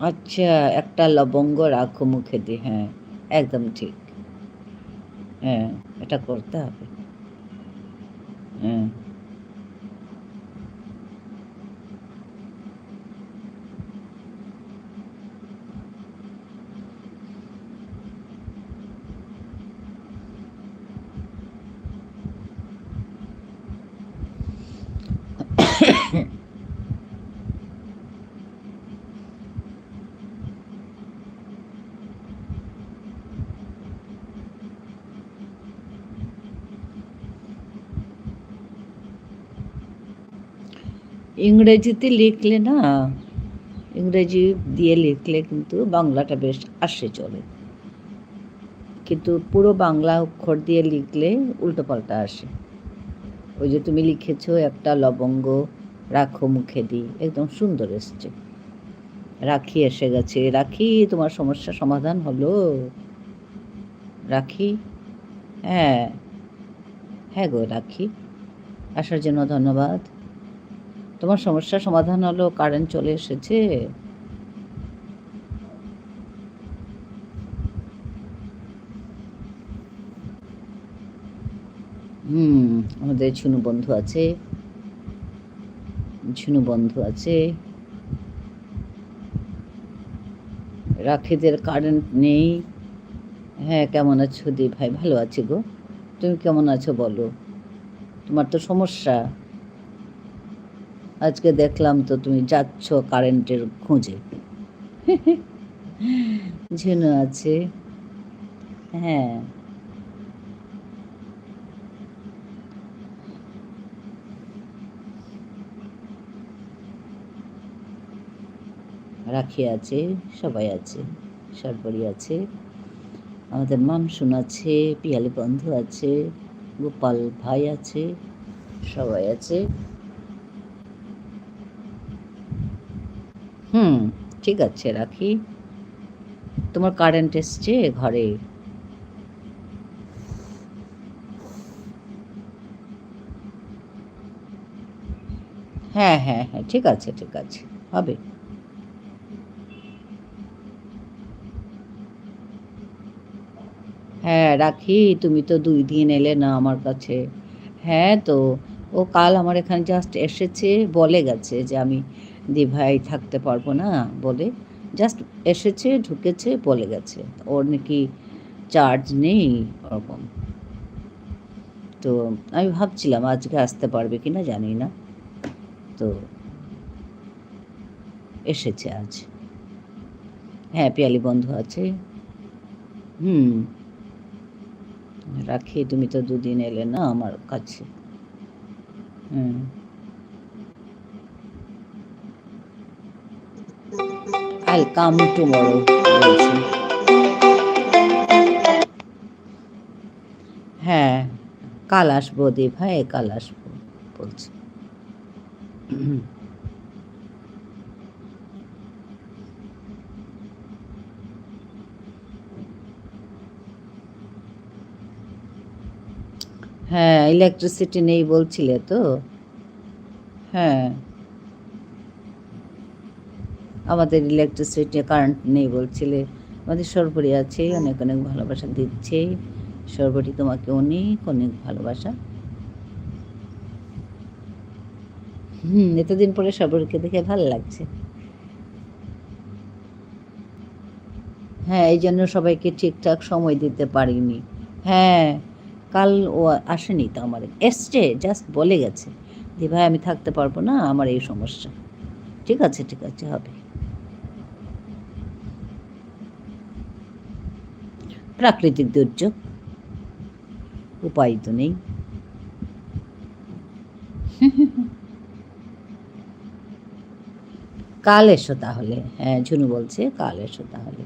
আচ্ছা, একটা লবঙ্গ রাখো মুখে দিয়ে। হ্যাঁ, একদম ঠিক। হ্যাঁ, এটা করতে হবে। হ্যাঁ। ইংরেজিতে লিখলে না, ইংরেজি দিয়ে লিখলে কিন্তু বাংলাটা বেশ আসে চলে, কিন্তু পুরো বাংলা অক্ষর দিয়ে লিখলে উল্টোপাল্টা আসে। ওই যে তুমি লিখেছো একটা লবঙ্গ রাখো মুখে দিই, একদম সুন্দর এসছে। রাখি এসে গেছে। রাখি, তোমার সমস্যা সমাধান হলো? রাখি? হ্যাঁ, হ্যাঁ গো রাখি, আসার জন্য ধন্যবাদ। তোমার সমস্যার সমাধান হলো, কারেন্ট চলে এসেছে। আমাদের ঝুনু বন্ধু আছে, ঝুনু বন্ধু আছে। রাখিদের কারেন্ট নেই। হ্যাঁ, কেমন আছো দি ভাই? ভালো আছি গো, তুমি কেমন আছো বলো? তোমার তো সমস্যা, আজকে দেখলাম তো তুমি যাচ্ছ কারেন্টের খোঁজে। ঝুনু আছে। হ্যাঁ, রাখি আছে, সবাই আছে, সরবরি আছে, আমাদের মামসুন আছে, পিয়ালি বন্ধু আছে, গোপাল ভাই আছে, সবাই আছে। ঠিক আছে রাখি। তোমার কারেন্ট এসছে ঘরে? হ্যাঁ হ্যাঁ হ্যাঁ, ঠিক আছে ঠিক আছে, হবে। হ্যাঁ রাখি, তুমি তো 2 দিন এলে না আমার কাছে। হ্যাঁ তো, ও কাল আমার এখানে জাস্ট এসেছে, বলে গেছে যে আমি দিভাই থাকতে পারবো না বলে, জাস্ট এসেছে, ঢুকেছে, বলে গেছে। ওর নাকি চার্জ নেই ওরকম। তো আমি ভাবছিলাম আজকে আসতে পারবে কি না জানি না, তো এসেছে আজ। হ্যাঁ, পিয়ালি বন্ধু আছে। হুম রাখি, তুমি তো 2 দিন এলে না আমার কাছে। I'll come tomorrow বলছি। হ্যাঁ, কাল আসবো দি ভাই, কাল আসবো বলছি। হ্যাঁ, ইলেকট্রিসিটি নেই বলছিলে তো। হ্যাঁ, আমাদের ইলেকট্রিসিটি কারেন্ট নেই বলছিলে। আমাদের সরবরি আছে, অনেক অনেক ভালোবাসা দিচ্ছে। সরবরি তোমাকে অনেক অনেক ভালোবাসা। এতদিন পরে সরবরিকে দেখে ভালো লাগছে। হ্যাঁ, এই জন্য সবাইকে ঠিকঠাক সময় দিতে পারিনি। হ্যাঁ, কাল ও আসেনি তো আমার, এসছে, জাস্ট বলে গেছে যে ভাই আমি থাকতে পারবো না, আমার এই সমস্যা। ঠিক আছে ঠিক আছে, হবে। প্রাকৃতিক দুর্যোগ। উপায় তো নেই। কাল এসো তাহলে। হ্যাঁ, ঝুনু বলছে কাল এসো তাহলে।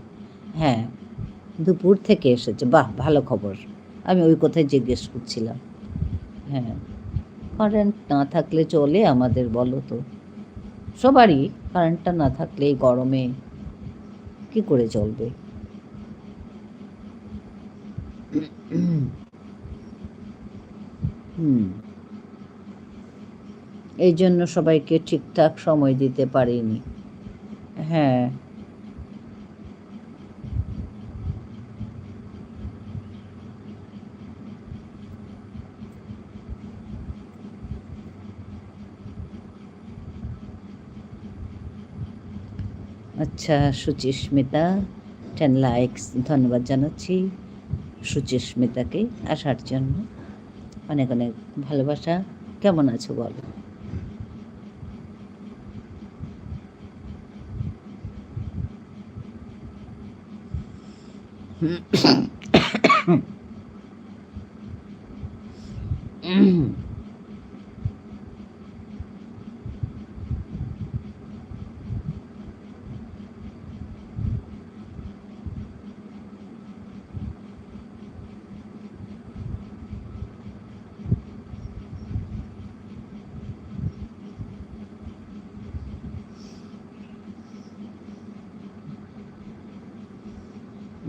হ্যাঁ, দুপুর থেকে এসেছে। বাহ, ভালো খবর। আমি ওই কথাই জিজ্ঞেস করছিলাম। হ্যাঁ, কারেন্ট না থাকলে চলে আমাদের, বলো তো? সবারই। কারেন্টটা না থাকলে এই গরমে কি করে চলবে? হুম, এই জন্য সবাইকে ঠিকঠাক সময় দিতে পারিনি। হ্যাঁ, আচ্ছা। সুচিস্মিতা 10 লাইকস, ধন্যবাদ জানাচ্ছি সুচিস্মিতাকে আসার জন্য। অনেক অনেক ভালোবাসা। কেমন আছো বলো?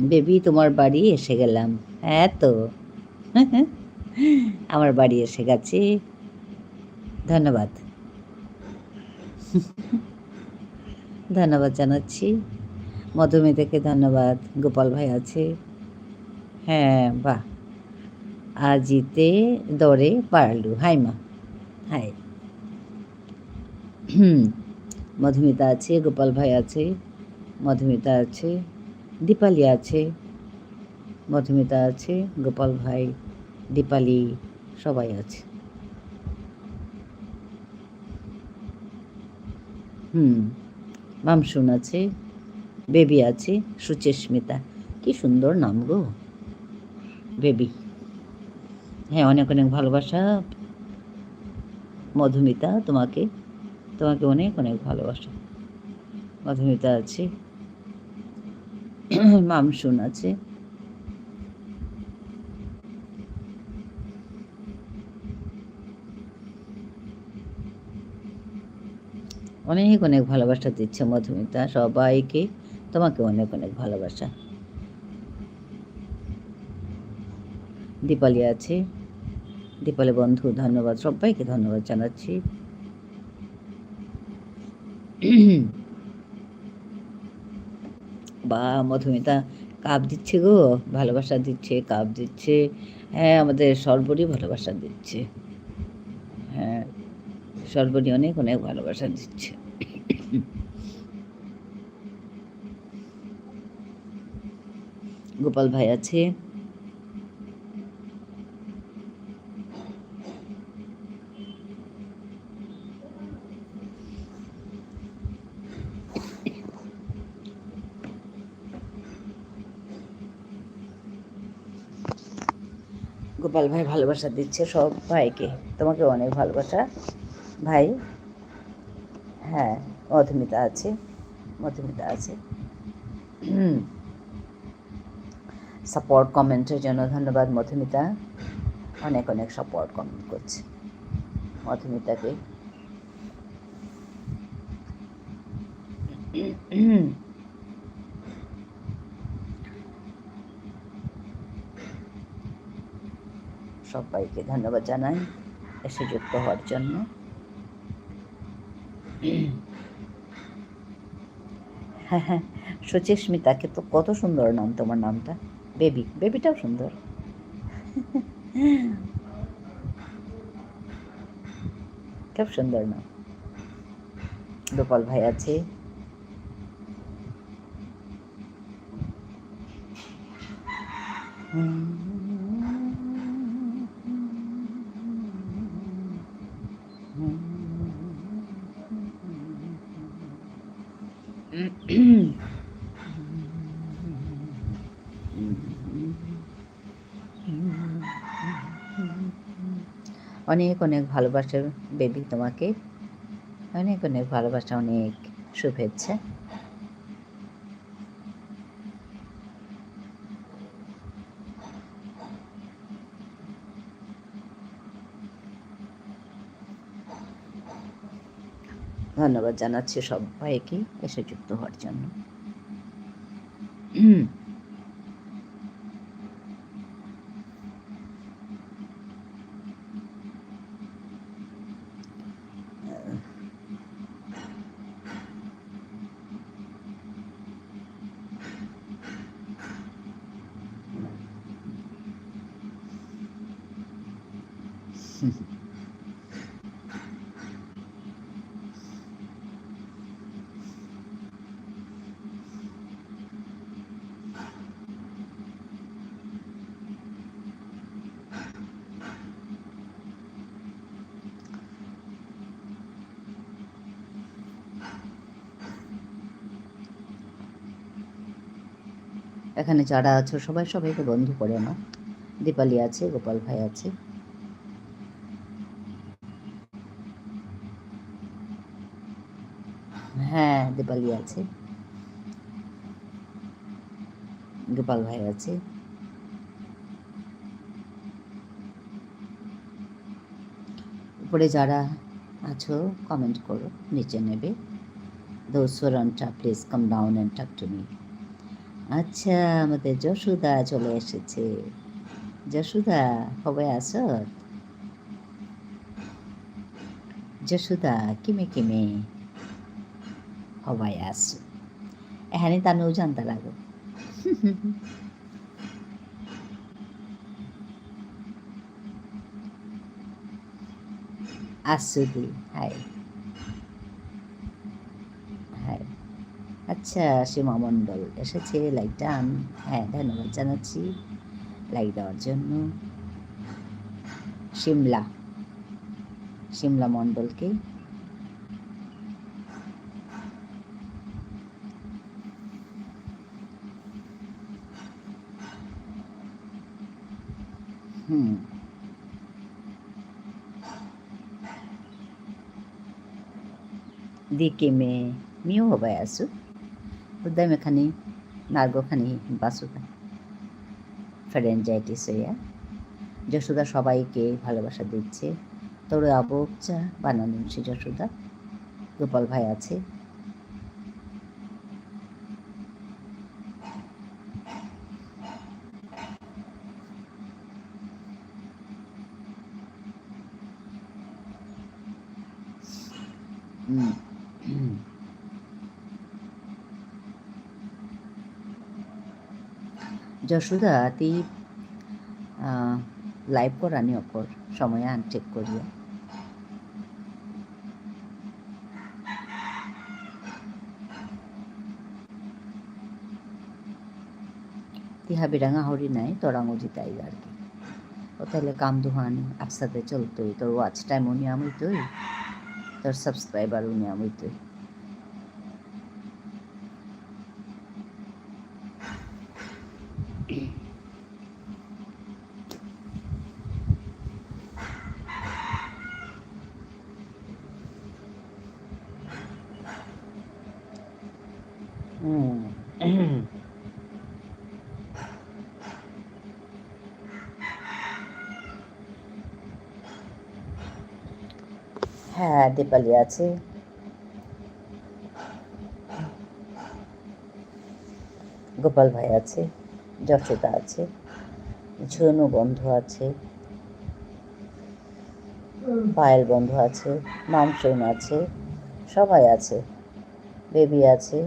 বেবি, তোমার বাড়ি এসে গেলাম। হ্যাঁ তো। আমার বাড়ি এসে গেছি। ধন্যবাদ। ধন্যবাদ জানাচ্ছি মধুমিতাকে। ধন্যবাদ। গোপাল ভাই আছে। হ্যাঁ, বাহ। আজিতে দরে পারলু। হাই মা। হাই। মধুমিতা আছে, গোপাল ভাই আছে, মধুমিতা আছে, দীপালি আছে, মধুমিতা আছে, গোপাল ভাই, দীপালি, সবাই আছে। মামসুন আছে, বেবি আছে, সুচেস্মিতা। কি সুন্দর নাম গো, বেবি। হ্যাঁ, অনেক অনেক ভালোবাসা মধুমিতা, তোমাকে তোমাকে অনেক অনেক ভালোবাসা। মধুমিতা আছে, মামসুন আছে। অনেক অনেক ভালোবাসা দিচ্ছে মধুমিতা সবাইকে। তোমাকে অনেক অনেক ভালোবাসা। দীপালি আছে, দীপালি বন্ধু, ধন্যবাদ। সবাইকে ধন্যবাদ জানাচ্ছি। বা মধুমিতা কাপ দিচ্ছে গো, ভালোবাসা দিচ্ছে, কাপ দিচ্ছে। হ্যাঁ, আমাদের সর্বরই ভালোবাসা দিচ্ছে। হ্যাঁ, সর্বরই অনেক অনেক ভালোবাসা দিচ্ছে। গোপাল ভাই আছে। গোপাল ভাই ভালোবাসা দিচ্ছে সব ভাইকে। তোমাকে অনেক ভালোবাসা ভাই। হ্যাঁ, মধুমিতা আছে, মধুমিতা আছে। সাপোর্ট কমেন্টের জন্য ধন্যবাদ মধুমিতা। অনেক অনেক সাপোর্ট কমেন্ট করছে মধুমিতাকে। সবাইকে ধন্যবাদ জানাই এসে যুক্ত হওয়ার জন্য। হ্যাঁ হ্যাঁ, সুচিস্মিতাকে তো কত সুন্দর নাম তোমার নামটা। বেবি, বেবিটাও সুন্দর। খুব সুন্দর নাম। গোপাল ভাই আছে। অনেক অনেক ভালোবাসার বেবি, তোমাকে অনেক অনেক ভালোবাসা, অনেক শুভেচ্ছা। ধন্যবাদ জানাচ্ছি সবাইকে এসে যুক্ত হওয়ার জন্য। এখানে যারা আছো সবাই সবাইকে বন্ধু করে নাও। দীপালি আছে, গোপাল ভাই আছে, হ্যাঁ দীপালি আছে, গোপাল ভাই আছে। উপরে যারা আছো কমেন্ট করো, নিচে নেবে। Those who are on top, please come down and talk to me. আচ্ছা, আমাদের যশোদা চলে এসেছে। যশোদা সবাই আছো? যশোদা কিমে কিমে সবাই আছো? এখানে তানও জানতে লাগো। আসুদি হাই হাই। আচ্ছা, সীমা মণ্ডল এসেছে, লাইক ডান। হ্যাঁ, ধন্যবাদ জানাচ্ছি লাইক দেওয়ার জন্য। শিমলা মণ্ডলকে। Di kime miyo hobayasu. Uday mekhani nargo khani basuka. Pharyngitis হইয়া যশোদা সবাইকে ভালোবাসা দিচ্ছে। তোরে আবক চা বানানো সে যশোদা। গোপাল ভাই আছে। যশোদা তি লাইভ করানি অকর সময় আনচেক করিয়া তিহা বিরাঙা হরি নাই তরাঙজি তাই আর কি। ও তাহলে কাম দুহান একসাথে চলতোই, তোর ওয়াচ টাইম নিয়ম হইতোই, তোর সাবস্ক্রাইবারও নিয়ম হইতোই। হ্যাঁ দীপালি আছে, গোপাল ভাই আছে, যশোদা আছে, ঝুনু বন্ধু আছে, পায়েল বন্ধু আছে, মামসুন আছে, সবাই আছে, বেবি আছে,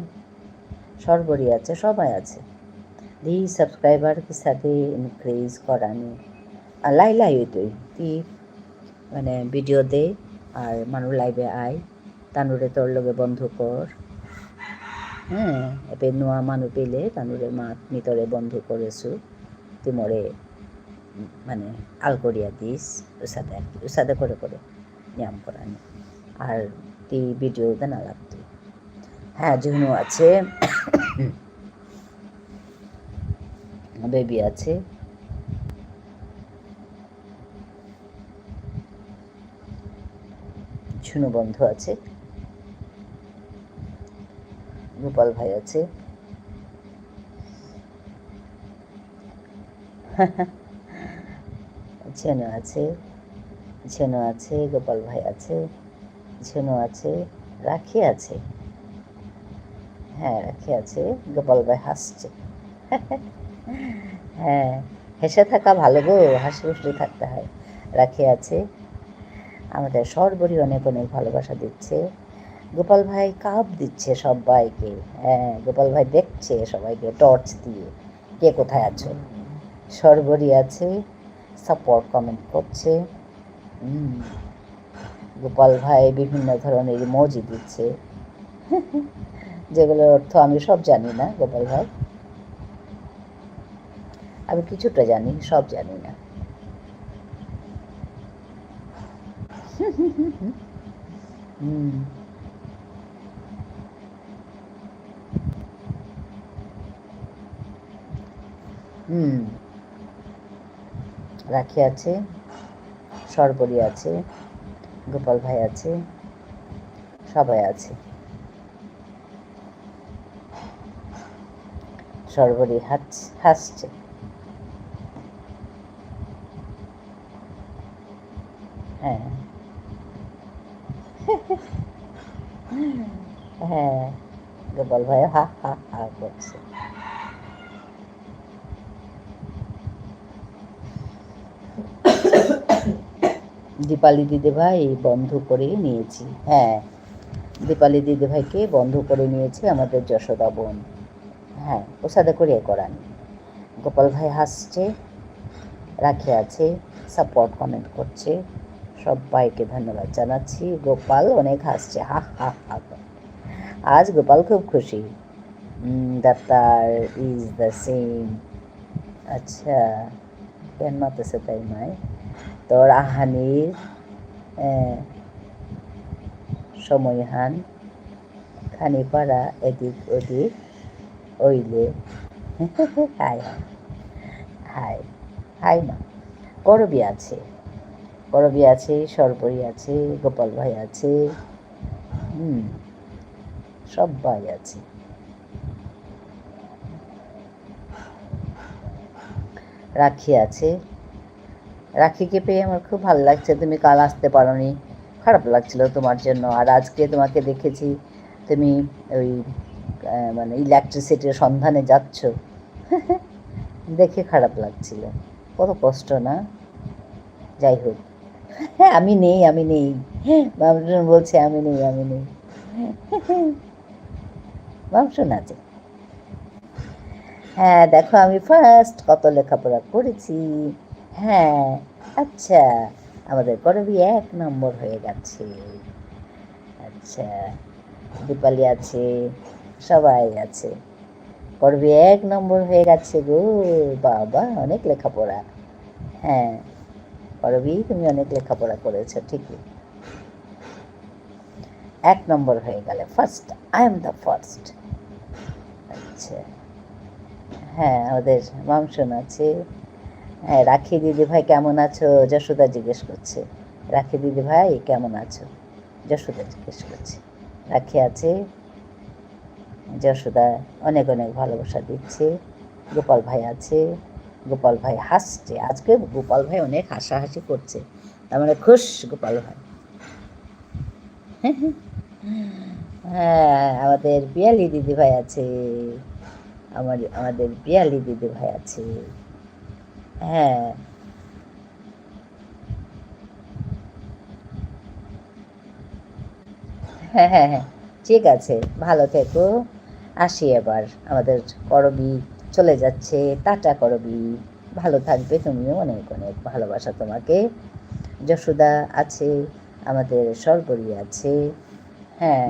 সর্বরী আছে, সবাই আছে। दी सब्सक्राइबर के साथ इनक्रीज करानी আর লাই লাই হইতোই তি মানে ভিডিও দে আর মানুষ লাইভে আয় তানুরে তোর লগে বন্ধু কর। হ্যাঁ, এবে নোয়া মানুষ পেলে তানুরে মাত নিতরে বন্ধু করেছু তুই মরে মানে আল করিয়া দিস ওসাদে আর কি, ওসাদে করে করে নিয়ম করানি আর তুই ভিডিও দে না লাগতো। হ্যাঁ জুনু আছে, বেবি আছে, ঝুনু বন্ধু আছে, গোপাল ভাই আছে, ঝেনু আছে, ঝেনু আছে, গোপাল ভাই আছে, ঝেনু আছে, রাখি আছে। হ্যাঁ, রাখি আছে, গোপাল ভাই হাসছে। হ্যাঁ, হেসে থাকা ভালো গো, হাসি খুশি থাকতে হয়। রাখি আছে, আমাদের সর্বরই অনেক অনেক ভালোবাসা দিচ্ছে। গোপাল ভাই কাপ দিচ্ছে সবাইকে। হ্যাঁ, গোপাল ভাই দেখছে সবাইকে টর্চ দিয়ে কে কোথায় আছো। সর্বরী আছে, সাপোর্ট কমেন্ট করছে। গোপাল ভাই বিভিন্ন ধরনের ইমোজি দিচ্ছে, যেগুলোর অর্থ আমি সব জানি না। গোপাল ভাই, আমি কিছুটা জানি, সব জানি না। রাখি আছে, সর্বরী আছে, গোপাল ভাই আছে, সবাই আছে। সর্বরী হাসছে। হ্যাঁ, হ্যাঁ, গোপাল ভাই হা হা হা করছে। দীপালি দিদিভাই বন্ধ করে নিয়েছি। হ্যাঁ, দীপালি দিদিভাইকে বন্ধ করে নিয়েছে আমাদের যশোদা বোন। হ্যাঁ, ওর সাথে করে করানি। গোপাল ভাই হাসছে, রাখি আছে, সাপোর্ট কমেন্ট করছে। সবাইকে ধন্যবাদ জানাচ্ছি। গোপাল অনেক হাসছে, হা হা হা। আজ গোপাল খুব খুশি। Doctor is the same. আচ্ছা, কেন মাতেছে তাই নয় তোর আহানির সময়হান খানিপাড়া এদিক ওদিক ওইলে। হাই হাই হাই মা। করবি আছে, করবি আছে, সর্বরী আছে, গোপাল ভাই আছে, সবাই আছে। রাখি আছে, রাখিকে পেয়ে আমার খুব ভালো লাগছে। তুমি কাল আসতে পারোনি, খারাপ লাগছিল তোমার জন্য। আর আজকে তোমাকে দেখেছি তুমি ওই মানে ইলেকট্রিসিটির সন্ধানে যাচ্ছ, দেখে খারাপ লাগছিল। কত কষ্ট না? যাই হোক, হ্যাঁ আমি নেই, আমি নেই। মামসুন বলছে আমি নেই, আমি নেই। মামসুন আছে। হ্যাঁ, দেখো আমি ফার্স্ট কত লেখাপড়া করেছি। হ্যাঁ, আচ্ছা, আমাদের করবি 1 নম্বর হয়ে গেছে। আচ্ছা, দীপালি আছে, সবাই আছে। করবি 1 নম্বর হয়ে গেছে গো। বাবা, অনেক লেখাপড়া। হ্যাঁ, করবি তুমি অনেক লেখাপড়া করেছো, ঠিকই। 1 নম্বর হয়ে গেলে, first, I am the first. আচ্ছা, হ্যাঁ, আমাদের মামসুন আছে। হ্যাঁ, রাখি দিদি ভাই কেমন আছো? যশোদা জিজ্ঞেস করছে। রাখি দিদি ভাই কেমন আছো? যশোদা জিজ্ঞেস করছে। রাখি আছে, যশোদা অনেক অনেক ভালোবাসা দিচ্ছে। গোপাল ভাই আছে, গোপাল ভাই হাসছে। আজকে গোপাল ভাই অনেক হাসাহাসি করছে, তার মানে খুশ গোপাল ভাই। হ্যাঁ, আমাদের পিয়ালি দিদি ভাই আছে, আমাদের পিয়ালি দিদি ভাই আছে। হ্যাঁ, হ্যাঁ, হ্যাঁ, হ্যাঁ, ঠিক আছে, ভালো থেকো। আসি এবার, আমাদের করবি চলে যাচ্ছে, টাটা করবি। ভালো থাকবে তুমিও, অনেক অনেক ভালোবাসা তোমাকে। যশোদা আছে, আমাদের সর্বরী আছে। হ্যাঁ,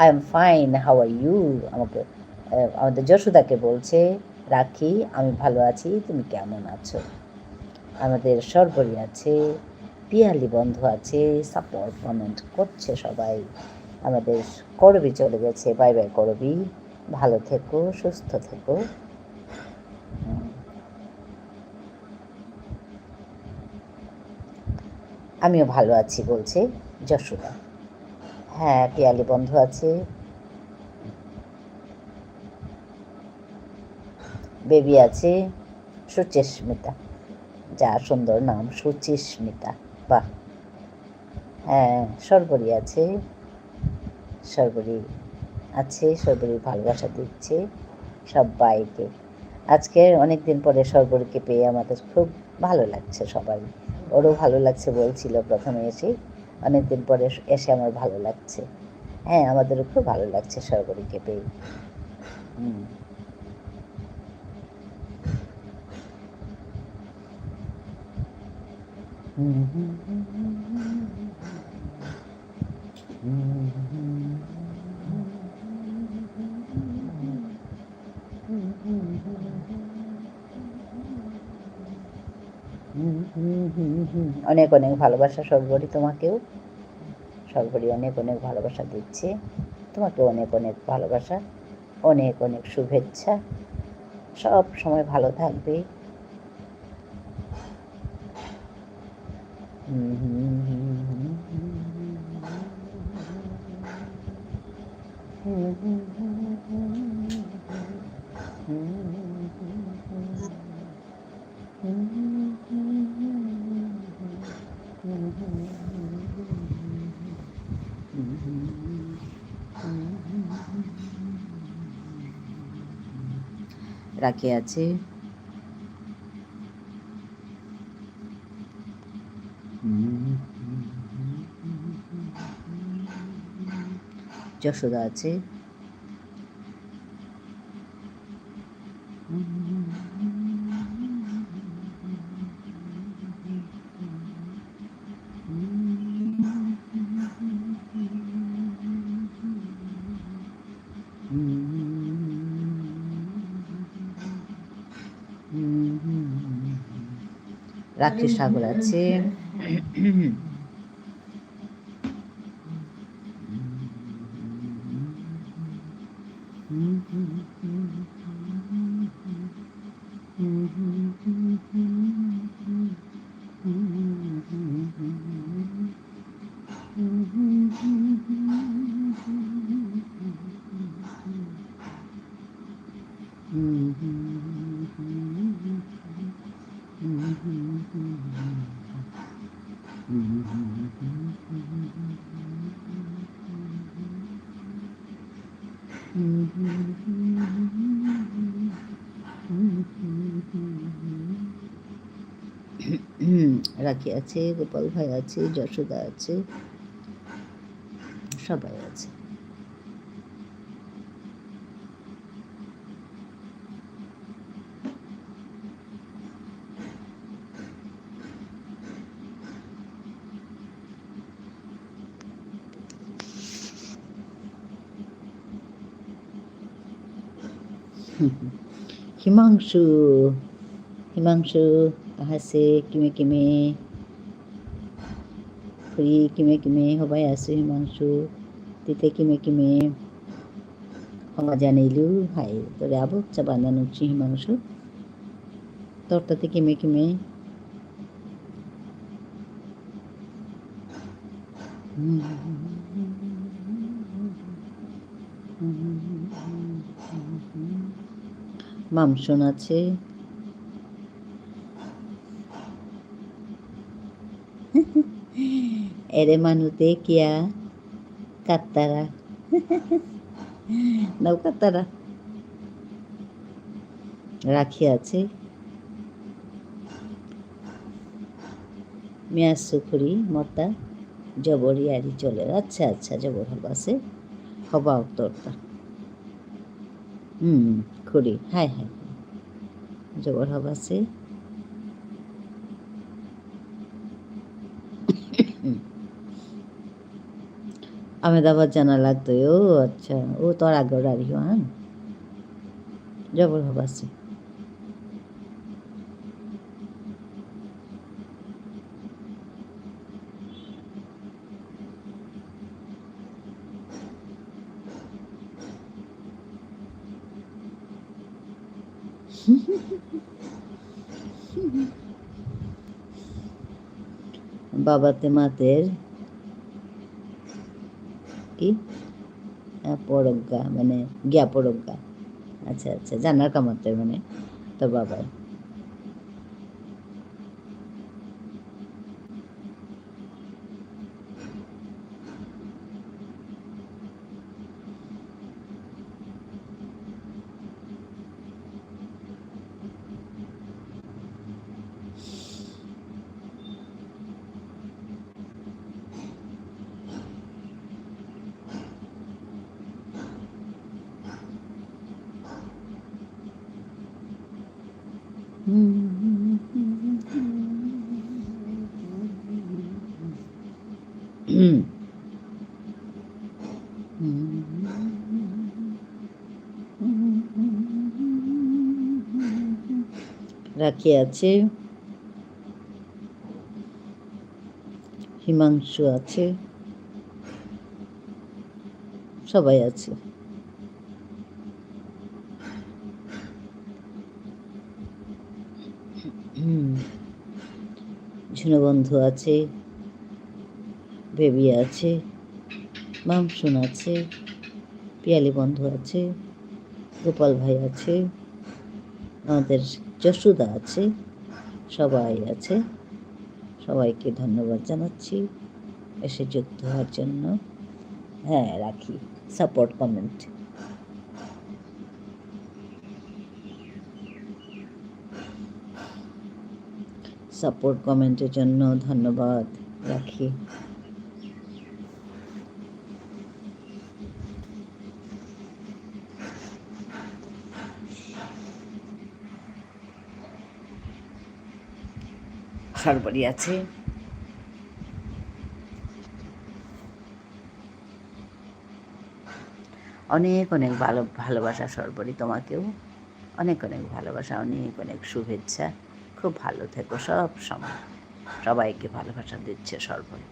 I am fine, how are you? আমাকে আমাদের যশোদাকে বলছে রাখি, আমি ভালো আছি, তুমি কেমন আছো? আমাদের সর্বরী আছে, পিয়ালি বন্ধু আছে, সাপোর্ট কমেন্ট করছে সবাই। আমাদের করবি চলে গেছে, বাই বাই করবি, ভালো থেকো, সুস্থ থেকো। আমিও ভালো আছি বলছে যশোদা। হ্যাঁ, পিয়ালি বন্ধু আছে, বেবি আছে, সুচিস্মিতা, যা সুন্দর নাম, সুচিস্মিতা, বাহ। হ্যাঁ, সর্বরী আছে, সর্বরী আছে, সর্বরী ভালোবাসা দিচ্ছে সবাইকে। আজকে অনেক দিন পরে সর্বরীকে পেয়ে আমাদের খুব ভালো লাগছে সবাই। ওরও ভালো লাগছে বলছিল প্রথমে এসে, অনেক দিন পরে এসে আমার ভালো লাগছে। হ্যাঁ, আমাদেরও খুব ভালো লাগছে সর্বরীকে পেয়ে। হুম। অনেক অনেক ভালোবাসা সর্বরী তোমাকেও, সর্বরী অনেক অনেক ভালোবাসা দিচ্ছে তোমাকে, অনেক অনেক ভালোবাসা, অনেক অনেক শুভেচ্ছা, সব সময় ভালো থাকবে। রাখি আছে, যশোদা আছে, রাখি সাগর আছে, রাখি আছে, গোপাল ভাই আছে, যশোদা আছে, সবাই আছে। হিমাংশু, হিমাংশু আছে, কিমে কিমে খুৰী কিমে কিমে সবাই আছো, হিমাংশু তিতে কিমে কিমে জানাইলো ভাই তোরে আবক চা বানানোচ্ছি হিমাংশু তোর তাতে কিমে কিমে মামসুন আছে, এরে মানুতে কিয়া কাত্তারা নাও কাত্তারা। রাখি আছে, মেয়াজ সুখুরি মতা জবরি আরি চলে, আচ্ছা আচ্ছা জবর হব আছে হবা উত্তরটা খুরি হাই হাই জবর হব আছে। আহমেদাবাদ জানা লাগতো, ও আচ্ছা ও তোর আগর আর হ্যাঁ জবর হব আছে। বাবাতে মাতের কি? প্রজ্ঞা মানে জ্ঞা প্রজ্ঞা। আচ্ছা আচ্ছা, জানার কামাতে মানে তোর বাবার। রাখি আছে, হিমাংশু আছে, সবাই আছে। ঝুনু বন্ধু আছে, বেবি আছে, মামসুন আছে, পিয়ালি বন্ধু আছে, গোপাল ভাই আছে, আমাদের যশোদা আছে, সবাই আছে। সবাইকে ধন্যবাদ জানাচ্ছি এসে যুক্ত হওয়ার জন্য। হ্যাঁ, রাখি সাপোর্ট কমেন্ট। সাপোর্ট কমেন্টের জন্য ধন্যবাদ। রাখি। সরবরি আছে, অনেক অনেক ভালোবাসা সরবরি, তোমাকেও অনেক অনেক ভালোবাসা, অনেক অনেক শুভেচ্ছা। খুব ভালো থেকো সব সময়। সবাইকে ভালোবাসা দিচ্ছে সরবরি।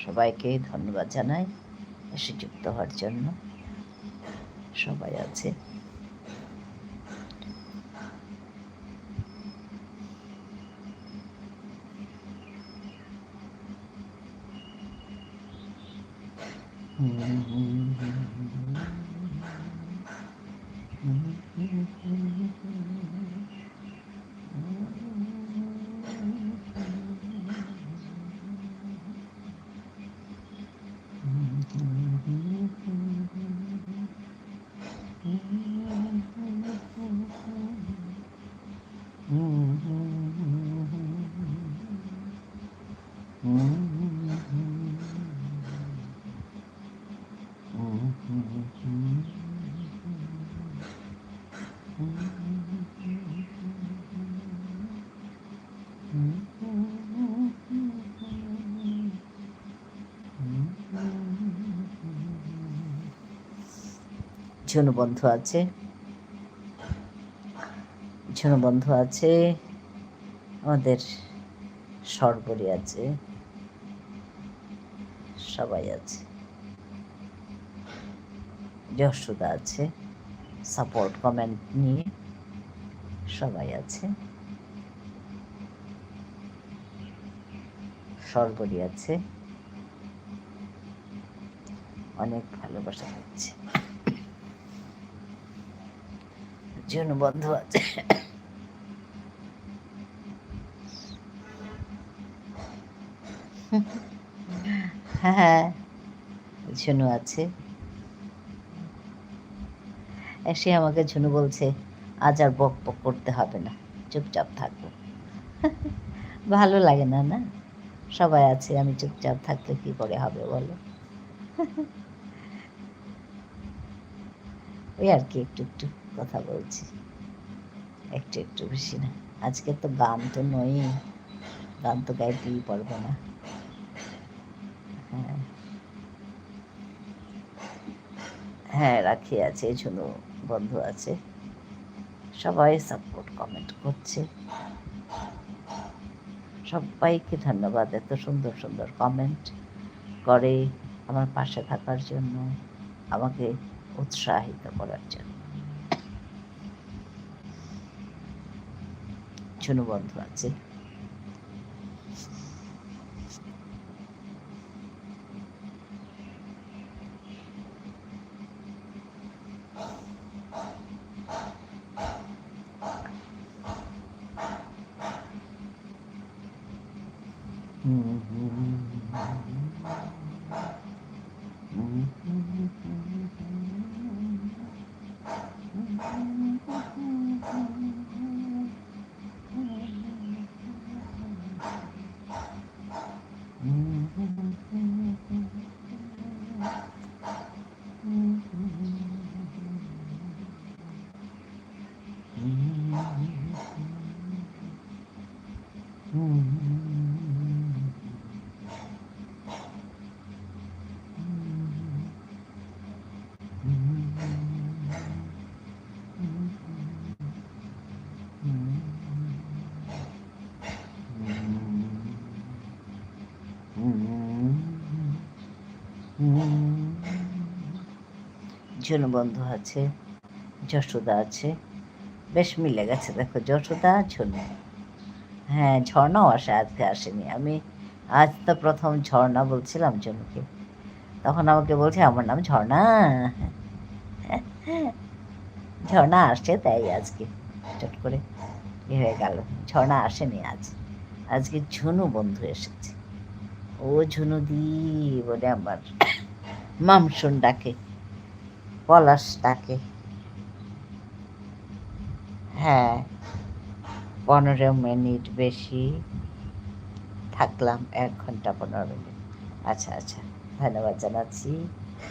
সবাইকে ধন্যবাদ জানাই এসে যুক্ত হওয়ার জন্য। সবাই আছে। ঝুনু বন্ধু আছে, ঝুনু বন্ধু আছে, আমাদের সরবরি আছে, সবাই আছে। যশোদা আছে, সাপোর্ট কমেন্ট নিয়ে সবাই আছে। সরবরি আছে, অনেক ভালোবাসা দিচ্ছে। জন্য বন্ধু আছে, হ্যাঁ ঝুনু আছে। সে আমাকে ঝুনু বলছে আজ আর বক বক করতে হবে না, চুপচাপ থাকবো। ভালো লাগে না, না সবাই আছে, আমি চুপচাপ থাকলে কি করে হবে বলো। ওই আর কি একটু একটু কথা বলছি, একটু একটু বেশি না। আজকে তো গান তো নয়, গান তো গাইতেই পারবো না। হ্যাঁ হ্যাঁ রাখি আছে, ঝুনু বন্ধু আছে, সবাই সাপোর্ট কমেন্ট করছে। সবাইকে ধন্যবাদ, এত সুন্দর সুন্দর কমেন্ট করে আমার পাশে থাকার জন্য, আমাকে উৎসাহিত করার জন্য। ঝুনু বন্ধু আছে। ঝুনু বন্ধু আছে, যশোদা আছে, বেশ মিলে গেছে দেখো, যশোদা ঝুনু। হ্যাঁ ঝর্ণাও আসে, আজকে আসেনি। আমি আজ তো প্রথম ঝর্ণা বলছিলাম ঝুনুকে, তখন আমাকে বলছে আমার নাম ঝর্ণা। ঝর্ণা আসছে তাই আজকে চট করে এ হয়ে গেল, ঝর্ণা আসেনি আজ, আজকে ঝুনু বন্ধু এসেছে। ও ঝুনু দি বলে আমার মামসুন ডাকে, পলাশ ডাকে। হ্যাঁ 15 মিনিট বেশি থাকলাম, 1 ঘন্টা 15 মিনিট। আচ্ছা আচ্ছা, ধন্যবাদ জানাচ্ছি।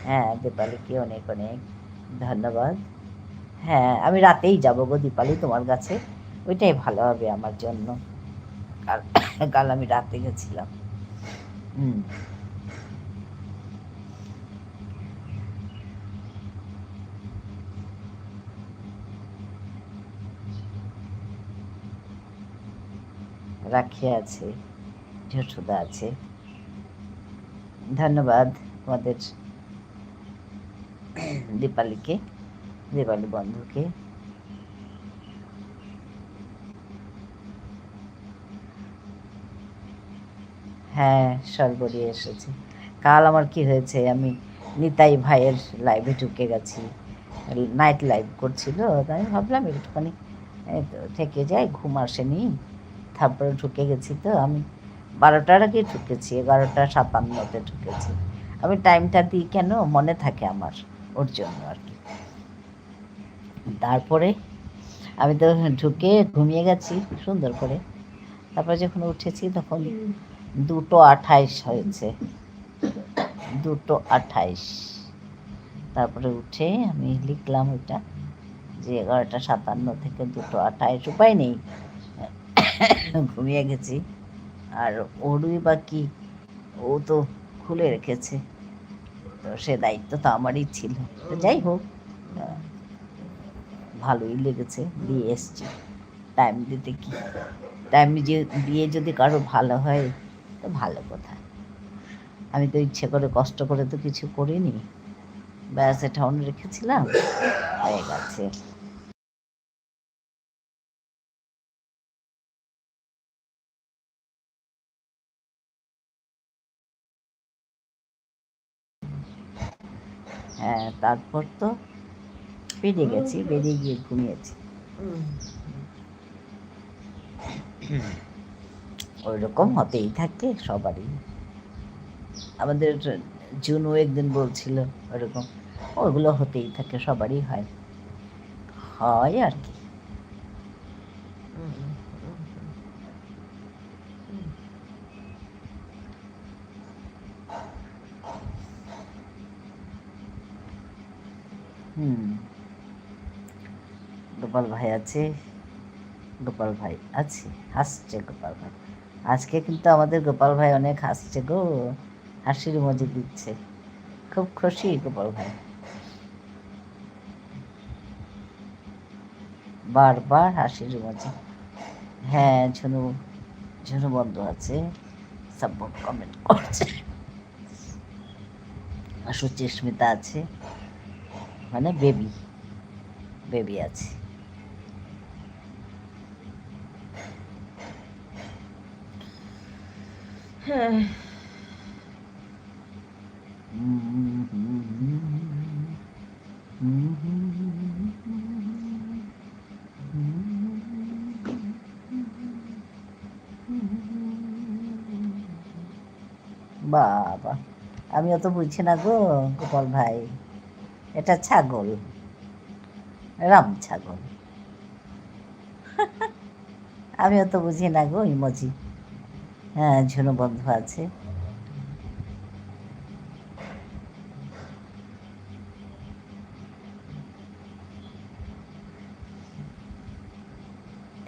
হ্যাঁ দীপালিকে অনেক অনেক ধন্যবাদ। হ্যাঁ আমি রাতেই যাবো গো দীপালি তোমার কাছে, ওইটাই ভালো হবে আমার জন্য। কাল কাল আমি রাতে গেছিলাম। রাখি আছে, ঝুসুদা আছে, ধন্যবাদ তোমাদের দীপালিকে, দীপালি বন্ধুকে। হ্যাঁ সর্বরি এসেছে। কাল আমার কি হয়েছে, আমি নিতাই ভাইয়ের লাইভে ঢুকে গেছি, নাইট লাইভ করছিল, তাই আমি ভাবলাম একটুখানি থেকে যাই, ঘুম আসেনি, তারপরে ঢুকে গেছি। তো আমি 12টার আগে ঢুকেছি, 11:57-তে ঢুকেছি। আমি টাইমটা দিই কেন, মনে থাকে আমার, ওর জন্য আর কি। তারপরে আমি তো ঢুকে ঘুমিয়ে গেছি সুন্দর করে, তারপরে যখন উঠেছি তখন 2:28 হয়েছে, 2:28। তারপরে উঠে আমি লিখলাম ওইটা যে 11:57 থেকে 2:28, উপায় নেই, ঘুমিয়ে গেছি। আর ওরই বা কি, ও তো খুলে রেখেছে, তো সে দায়িত্ব তো আমারই ছিল। তো যাই হোক, ভালোই লেগেছে, দিয়ে এসছি। টাইম দিতে কি, টাইম দিয়ে যদি কারো ভালো হয় তো ভালো কথা। আমি তো ইচ্ছে করে কষ্ট করে তো কিছু করিনি, ব্যাস এটা অন রেখেছিলাম, হয়ে গেছে। হ্যাঁ, তারপর তো বেরিয়ে গেছি, বেরিয়ে গিয়ে ঘুমিয়েছি। ওই রকম হতেই থাকে সবারই। আমাদের জুনু একদিন বলছিল ওরকম, ওগুলো হতেই থাকে, সবারই হয়, হয় আর কি। গোপাল ভাই আছে, গোপাল ভাই আছে, হাসছে গোপাল ভাই। আজকে কিন্তু আমাদের গোপাল ভাই অনেক হাসছে গো, হাসির মজা দিচ্ছে, খুব খুশি গোপাল ভাই, বারবার হাসির মজা। হ্যাঁ, ঝুনু ঝুনু বন্ধু আছে, সাপোর্ট কমেন্ট করছে। সুচিস্মিতা আছে, মানে বেবি, বেবি আছে। হ্যাঁ, বাবা, আমি অত বুঝছি না গো গোপাল ভাই, এটা ছাগল, রাম ছাগল। আমি অত বুঝি না গো ইমোজি। হ্যাঁ, ঝুনু বন্ধু আছে।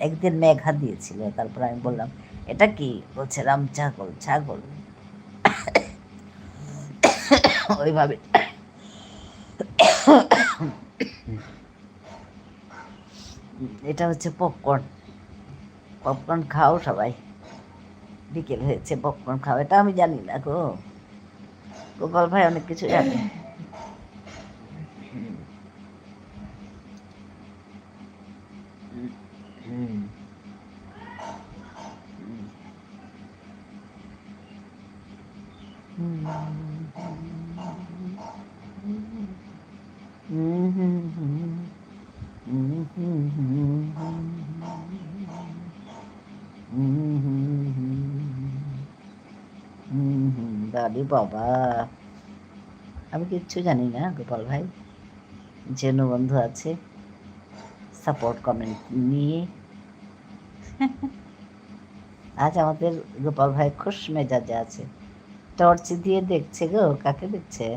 একদিন মেঘা দিয়েছিল, তারপর আমি বললাম এটা কি, বলছে রাম ছাগল, ছাগল। ওইভাবে এটা হচ্ছে পপকর্ন, পপকর্ন খাও সবাই, বিকেল হয়েছে, পপকর্ন খাও। এটা আমি জানি না গো, গোপাল ভাই অনেক কিছু জানে। দাদি বাবা, আমি কিচ্ছু জানি না গোপাল ভাই, জেনু বন্ধু আছে, সাপোর্ট কমেন্ট নিয়ে। আজ আমাদের গোপাল ভাই খুশ মেজাজে আছে, টর্চ দিয়ে দেখছে গো, কাকে দেখছে?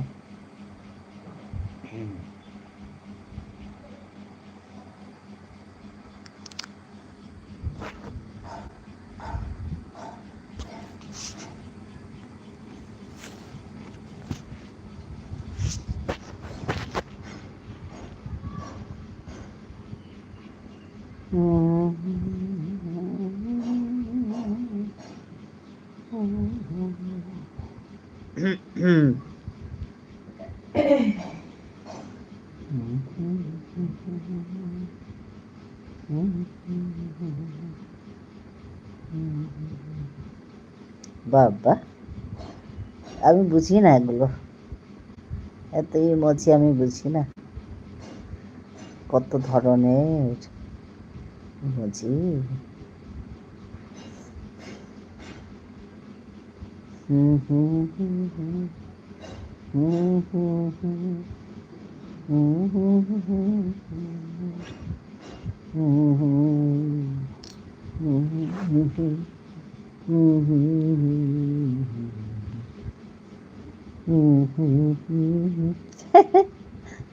বাবা, আমি বুঝি না এগুলো, এত ইমোজি আমি বুঝি না, কত ধরনের ইমোজি।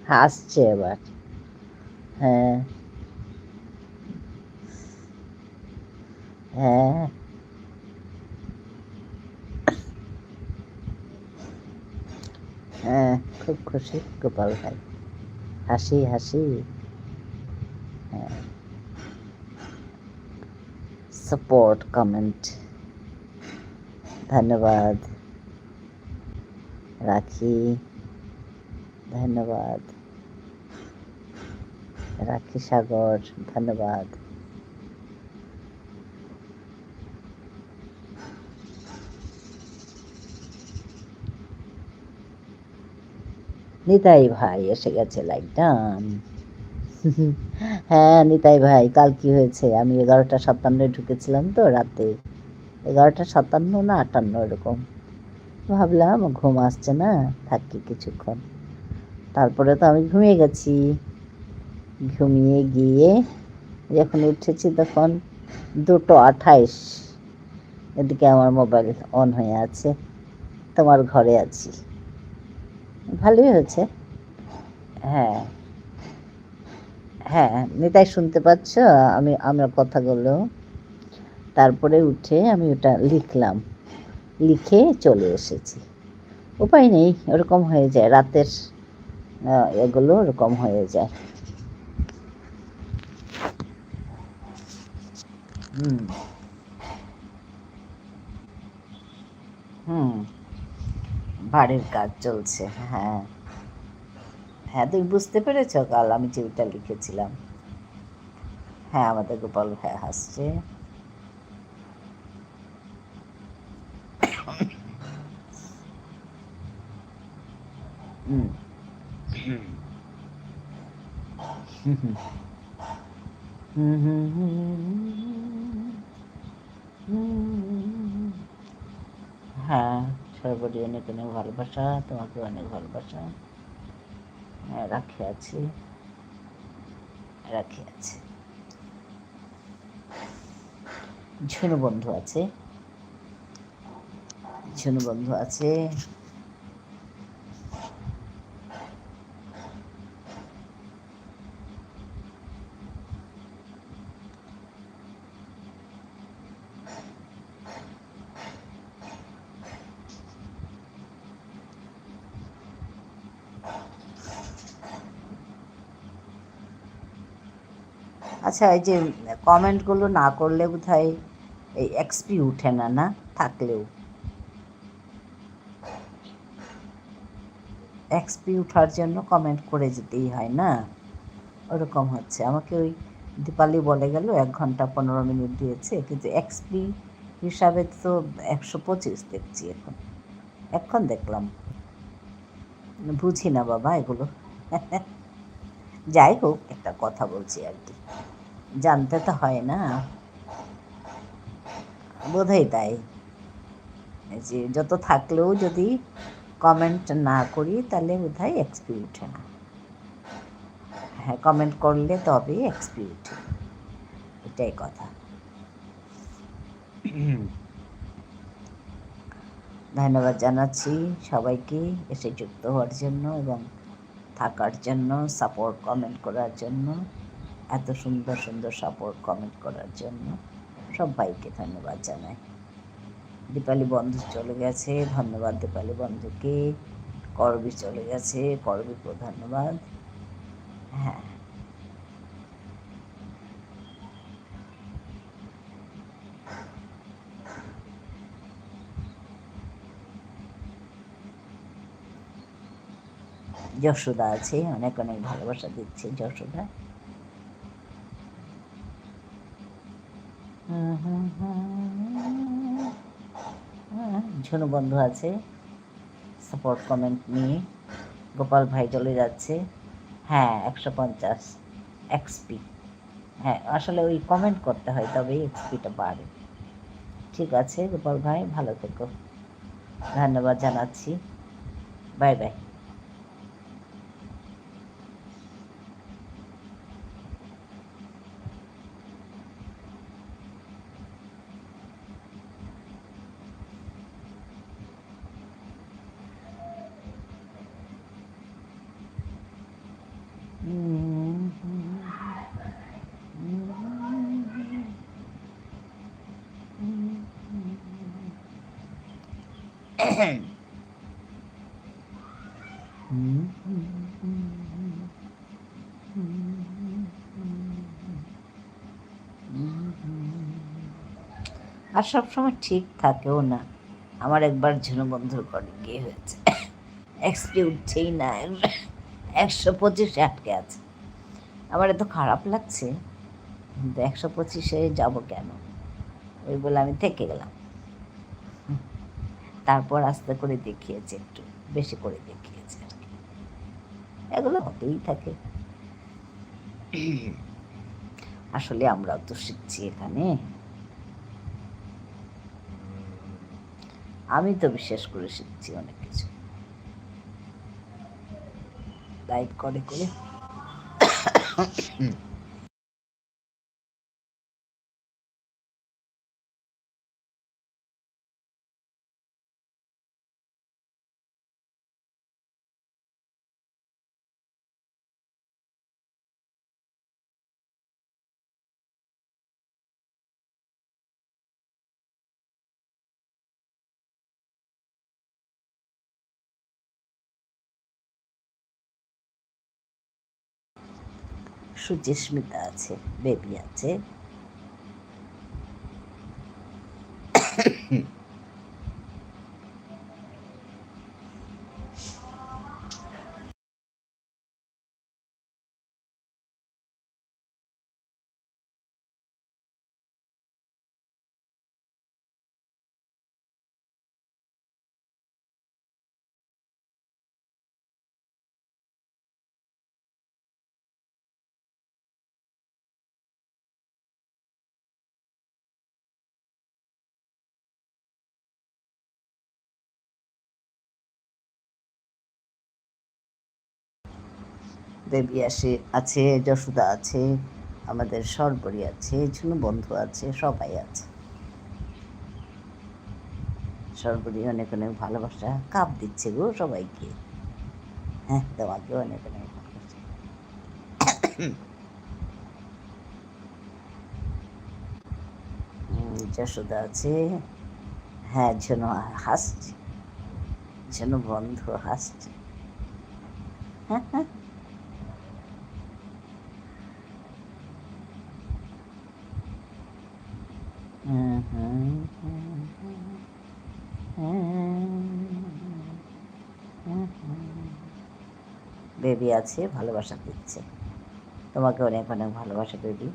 হাসছে এবার। হ্যাঁ, হ্যাঁ, হ্যাঁ, খুব খুশি গোপাল ভাই, হাসি হাসি। হ্যাঁ, সাপোর্ট কমেন্ট, ধন্যবাদ রাখি, ধন্যবাদ রাখি সাগর, ধন্যবাদ। নিতাই ভাই এসে গেছে লাইট ডান। হ্যাঁ নিতাই ভাই, কাল কি হয়েছে, আমি 11:57 ঢুকেছিলাম তো রাতে, 11:57 না 58 এরকম। ভাবলাম ঘুম আসছে না, থাকি কিছুক্ষণ। তারপরে তো আমি ঘুমিয়ে গেছি। ঘুমিয়ে গিয়ে যখন উঠেছি তখন 2:28, এদিকে আমার মোবাইল অন হয়ে আছে, তোমার ঘরে আছি। ভালোই হয়েছে। হ্যাঁ হ্যাঁ নিতাই শুনতে পাচ্ছ আমার কথাগুলো? তারপরে উঠে আমি ওটা লিখলাম, লিখে চলে এসেছি। উপায় নেই, ওরকম হয়ে যায় রাতের এগুলো, ওরকম হয়ে যায়। হুম হুম বাড়ির কাজ চলছে। হ্যাঁ হ্যাঁ, তুমি বুঝতে পেরেছ কাল আমি যে ওইটা লিখেছিলাম? হ্যাঁ, আমাদের গোপাল ভাই হাসছে। হুম হুম হুম হুম হুম হুম। হ্যাঁ, সর্বোপরি অনেক অনেক ভালোবাসা, তোমাকে অনেক ভালোবাসা। হ্যাঁ, রাখে আছি, রাখে আছে। ঝুনু বন্ধু আছে, ঝুনু বন্ধু আছে। আচ্ছা, এই যে কমেন্টগুলো না করলে বোধহয় এই এক্সপি উঠে না, না থাকলেও এক্সপি উঠার জন্য কমেন্ট করে যেতেই হয় না, ওরকম হচ্ছে। আমাকে ওই দীপালি বলে গেল 1 ঘন্টা 15 মিনিট দিয়েছে, কিন্তু এক্সপি হিসাবে তো 125 দেখছি এখন দেখলাম। বুঝি না বাবা এগুলো। যাই হোক, একটা কথা বলছি আর কি, জানতে তো হয় না, বোধহয় তাই যে যত থাকলেও যদি কমেন্ট না করি তাহলে বোধহয় এক্সপি উঠে না। হ্যাঁ, কমেন্ট করলে তবে এক্সপি উঠে, এটাই কথা। ধন্যবাদ জানাচ্ছি সবাইকে এসে যুক্ত হওয়ার জন্য এবং থাকার জন্য, সাপোর্ট কমেন্ট করার জন্য, এত সুন্দর সুন্দর সাপোর্ট কমেন্ট করার জন্য সবাইকে ধন্যবাদ জানাই। দীপালি বন্ধু চলে গেছে, ধন্যবাদ দীপালি বন্ধুকে। করবি চলে গেছে, করবিকেও ধন্যবাদ। হ্যাঁ, যশোদা আছে, অনেক অনেক ভালোবাসা দিচ্ছে যশোদা। ঝুনু বন্ধু আছে সাপোর্ট কমেন্ট নিয়ে। গোপাল ভাই চলে যাচ্ছে। হ্যাঁ, 150 এক্সপি। হ্যাঁ, আসলে ওই কমেন্ট করতে হয় তবেই এক্সপিটা বাড়ে। ঠিক আছে গোপাল ভাই, ভালো থেকো, ধন্যবাদ জানাচ্ছি। Bye bye. আর সবসময় ঠিক থাকেও না। আমার একবার ঝুনু বন্ধুর ঘরে গিয়ে হয়েছে, এক্সপি উঠছেই না, 125 আটকে আছে। আমার এত খারাপ লাগছে, কিন্তু 125-এ যাবো কেন, ওই বলে আমি থেকে গেলাম। তারপর আস্তে করে দেখিয়েছে, একটু বেশি করে দেখিয়েছে আর কি। এগুলো হতেই থাকে। আসলে আমরাও তো শিখছি এখানে। আমি তো বিশেষ করে শিখছি অনেক কিছু লাইভ করে করে। সুচিস্মিতা আছে, বেবি আছে। দেবী আছে, যশোদা আছে, আমাদের সরবরি আছে, ঝুনু বন্ধু আছে, সবাই আছে। সরবরি অনেক অনেক ভালোবাসা, কাপ দিচ্ছে গো সবাইকে। হ্যাঁ, তোমাকেও অনেক অনেক ভালোবাসা। যশোদা আছে, হ্যাঁ ঝুনু হাসছে, ঝুনু বন্ধু হাসছে। বেবি আছে, ভালোবাসা দিচ্ছে। তোমাকে অনেক অনেক ভালোবাসা বেবি।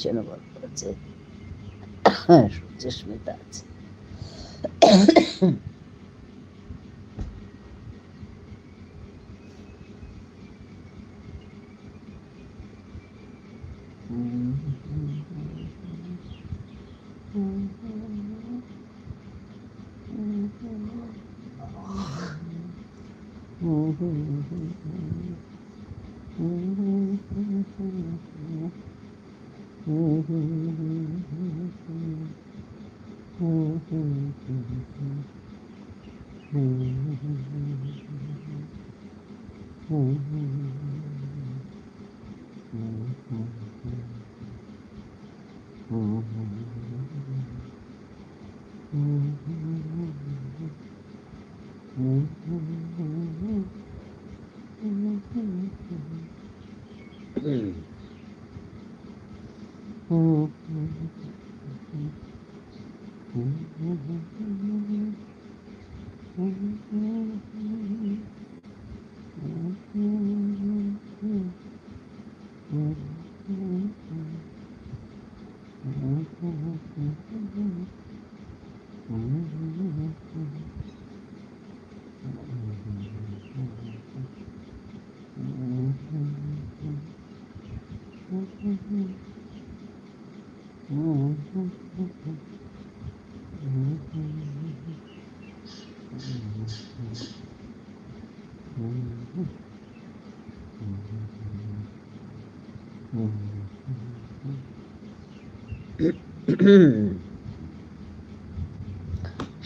ঝুনু বন্ধু আছে, সুচিস্মিতা আছে।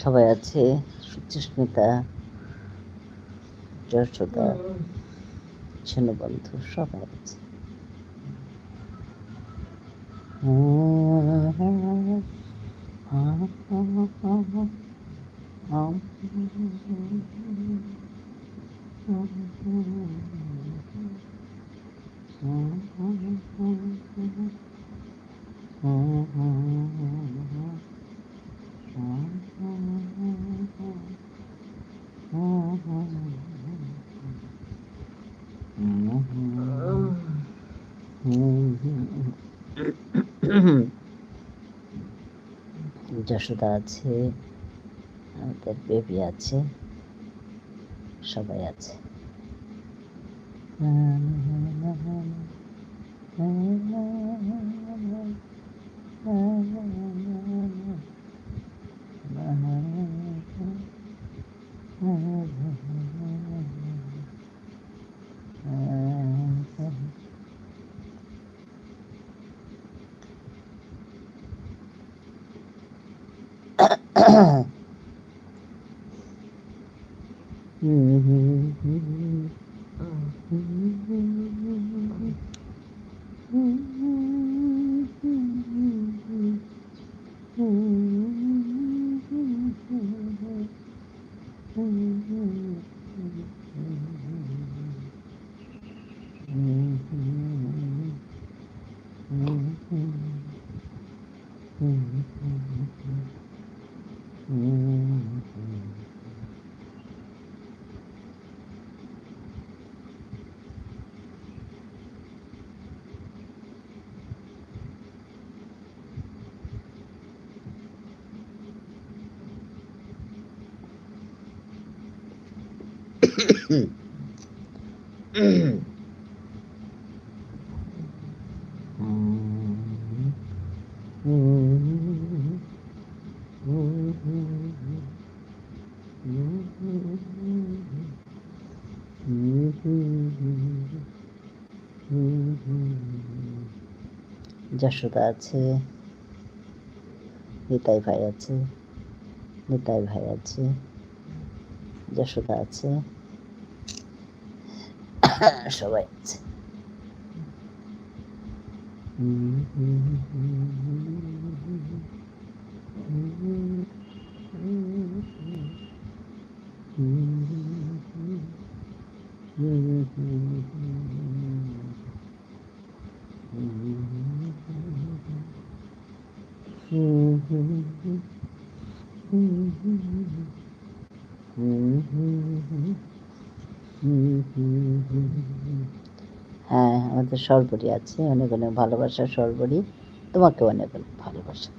সবাই আছে, সুচিস্মিতা, যশোদা, ছেনু বন্ধু, সবাই আছে। যশোদা আছে, আমাদের বেবি আছে, সবাই আছে। যশোদা আছে, নিতাই ভাই আছে, নিতাই ভাই আছে, যশোদা আছে, সবাই আছে। হ্যাঁ, আমাদের সর্বরী আছে, অনেক অনেক ভালোবাসা সর্বরী, তোমাকে অনেক অনেক ভালোবাসা।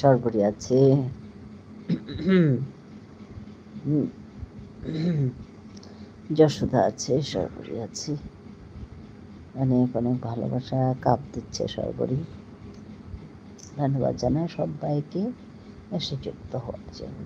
সরবরি আছে, যশোদা আছে, সরবরি আছে। অনেক অনেক ভালোবাসা, কাপ দিচ্ছে সরবরি। ধন্যবাদ জানাই সবাইকে এসে যুক্ত হওয়ার জন্য।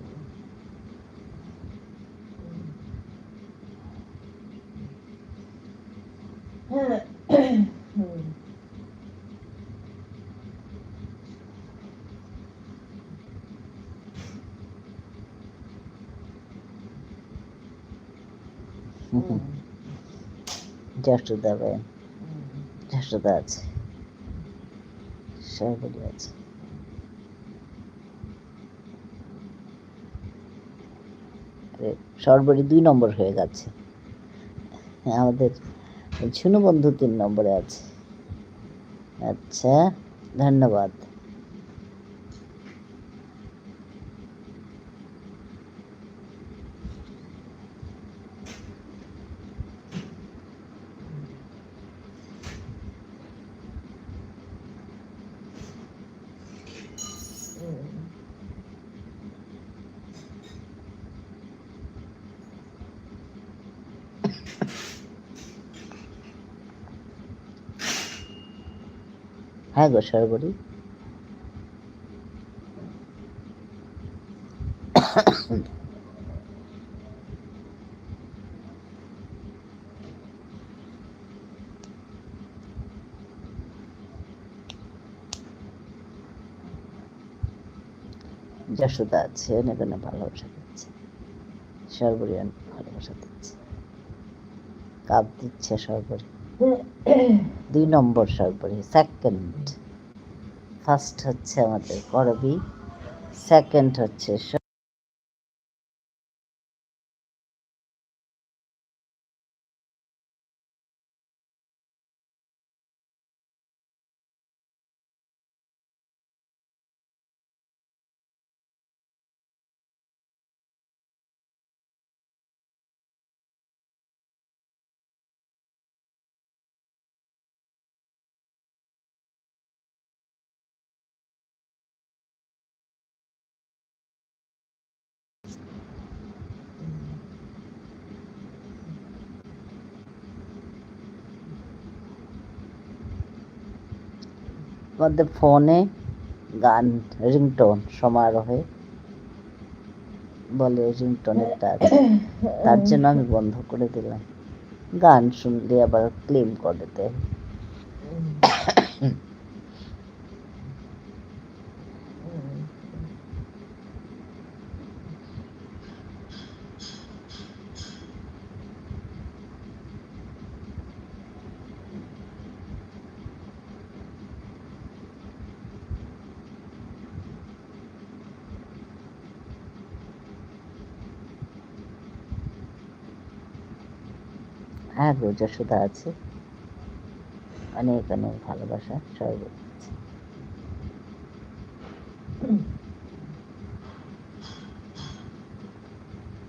যশোদা ভাই, যশোদা আছে, সরবরি আছে। সরবরি 2 নম্বর হয়ে গেছে। আমাদের ঝুনু বন্ধু 3 নম্বরে আছে। আচ্ছা, ধন্যবাদ। হ্যাঁ গো সরবরি, যশোদা আছে, অনেক অনেক ভালোবাসা দিচ্ছে। সরবরি অনেক ভালোবাসা দিচ্ছে, কাপ দিচ্ছে সরবরি। 2 নম্বর সরবরি, সেকেন্ড। ফার্স্ট হচ্ছে আমাদের করবি, সেকেন্ড হচ্ছে আমাদের ফোনে গান রিংটোন সমারোহে বলে, রিংটোনেরটা আছে, তার জন্য আমি বন্ধ করে দিলাম। গান শুনলে আবার ক্লেম করে দেয়। হ্যাঁ গো যশোদা আছে, অনেক অনেক ভালোবাসা সরবরি আছে।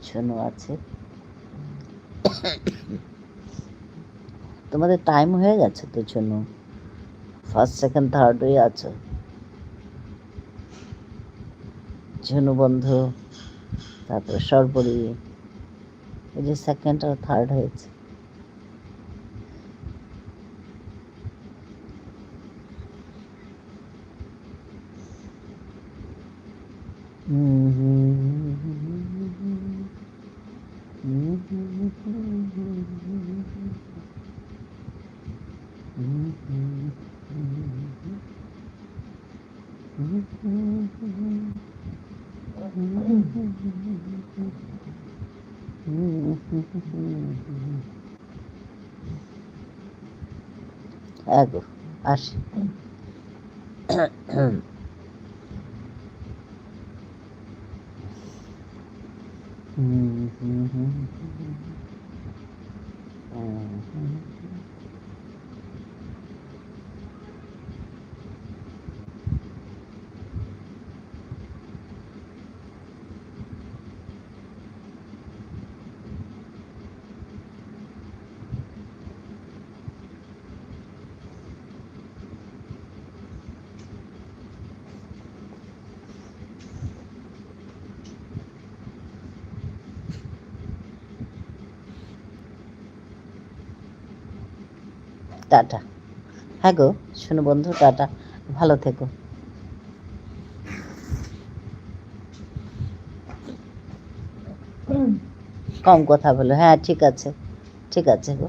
ঝুনু আছে। তোমাদের টাইম হয়ে গেছে তো ঝুনু, ফার্স্ট সেকেন্ড থার্ড হয়ে আছো। ঝুনু বন্ধু, তারপরে সরবরি, এই যে সেকেন্ড আর থার্ড হয়েছে। এগো আসি। টাটা। হ্যাঁ গো, শোনো বন্ধু, টাটা, ভালো থেকো। কম কথা বলো, হ্যাঁ ঠিক আছে, ঠিক আছে গো।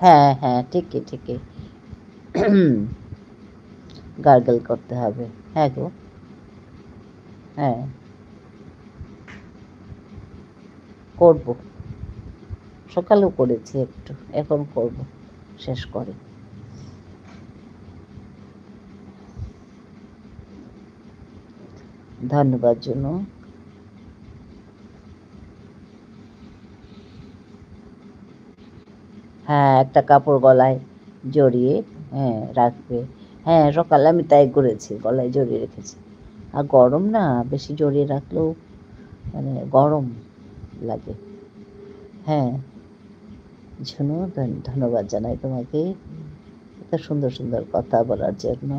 হ্যাঁ হ্যাঁ, ঠিকই ঠিকই। গার্গল করতে হবে। হ্যাঁ গো, হ্যাঁ করব, সকালেও করেছি একটু, এখন করব, শেষ করে। ধন্যবাদ জন্য। হ্যাঁ, একটা কাপড় গলায় জড়িয়ে, হ্যাঁ রাখবে। হ্যাঁ, সকালে আমি তাই করেছি, গলায় জড়িয়ে রেখেছি। আর গরম না, বেশি জড়িয়ে রাখলেও মানে গরম লাগে। হ্যাঁ, ঝুনু, ধন্যবাদ জানাই তোমাকে এত সুন্দর সুন্দর কথা বলার জন্য।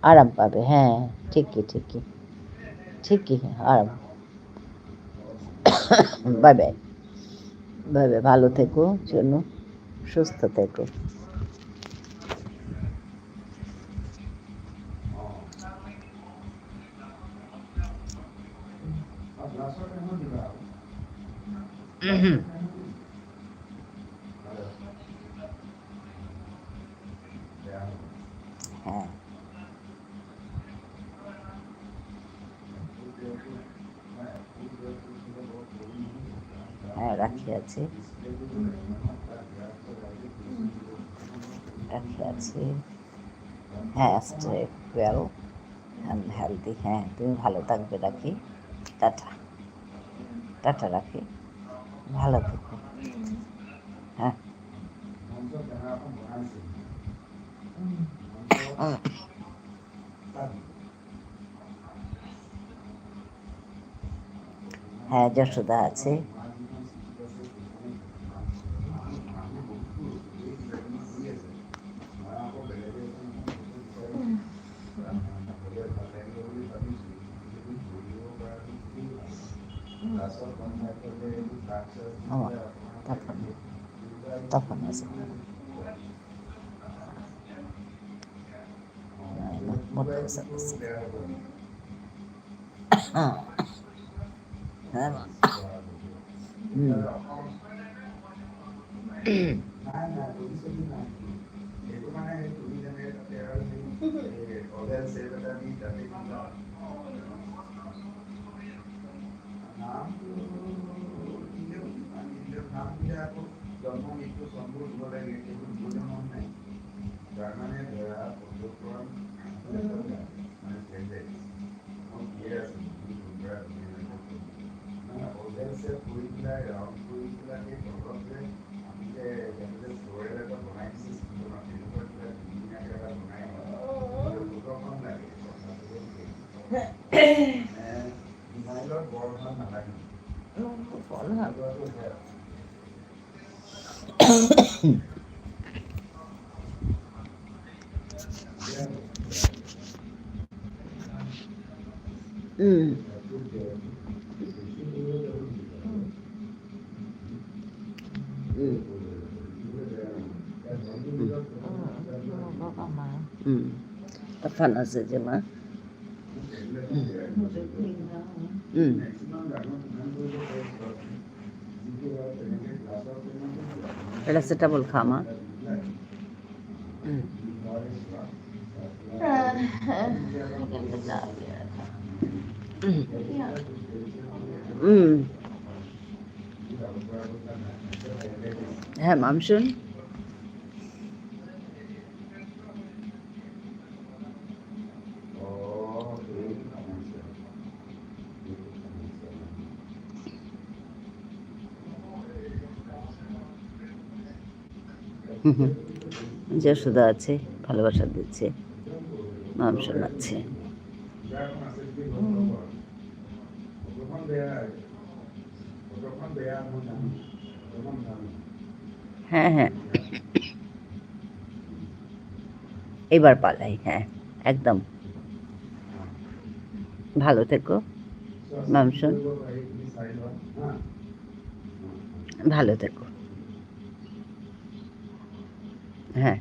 আরাম পাবে, হ্যাঁ ঠিকই ঠিকই ঠিকই, আরাম। বাই বাই, বাই বাই, ভালো থেকো জন্য, সুস্থ থেকো। হ্যাঁ হ্যাঁ, রাখি আছে, রাখি আছে। হ্যাঁ, স্টে ওয়েল অ্যান্ড হেলদি। হ্যাঁ, তুমি ভালো থাকবে, রাখি। টাটা, টাটা, রাখি, ভালো থেকো। হ্যাঁ। হ্যাঁ, যশোদা আছে। তখন তখন আছে মোটে হ্যাঁ। তখন আছে যে মা, প্যারাসিটামল খা মা। হ্যাঁ মামশুন, যশোদা আছে, ভালোবাসা দিচ্ছে, নাম শোনাচ্ছে। হ্যাঁ হ্যাঁ, এবার পালাই। হ্যাঁ, একদম। ভালো থেকো মামসুন, ভালো থেকো। হ্যাঁ।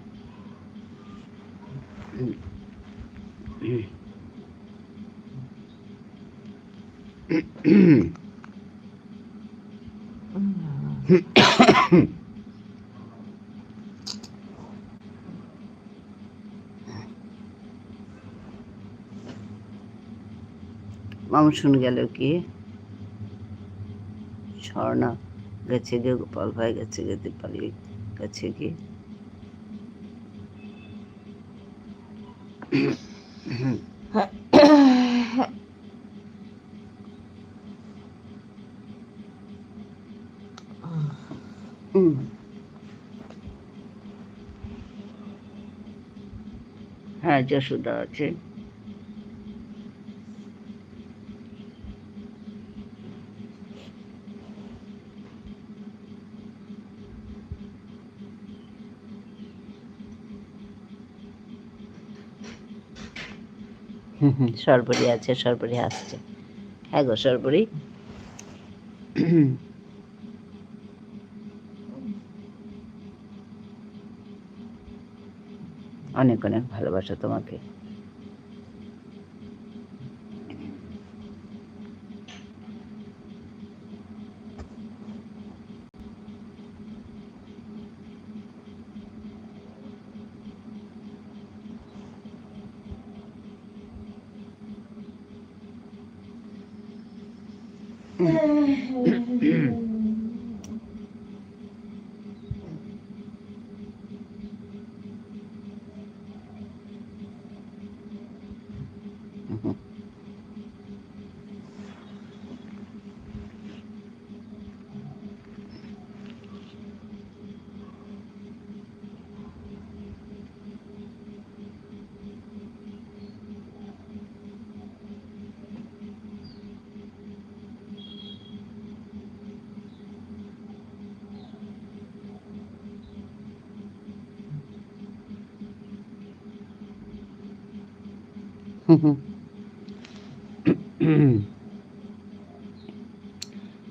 মামসুন গেল কি, স্বর্ণা গেছে গিয়ে, গোপাল ভাই গেছে গিয়ে, দীপালি গেছে গিয়ে। হ্যাঁ, যশোদা আছে। সর্বরী আছে, সর্বরী আসছে। হ্যাঁ গো সর্বরী। অনেক অনেক ভালোবাসা তোমাকে।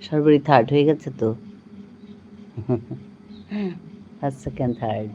সর্বরী থার্ড হয়ে গেছে তো। First second third.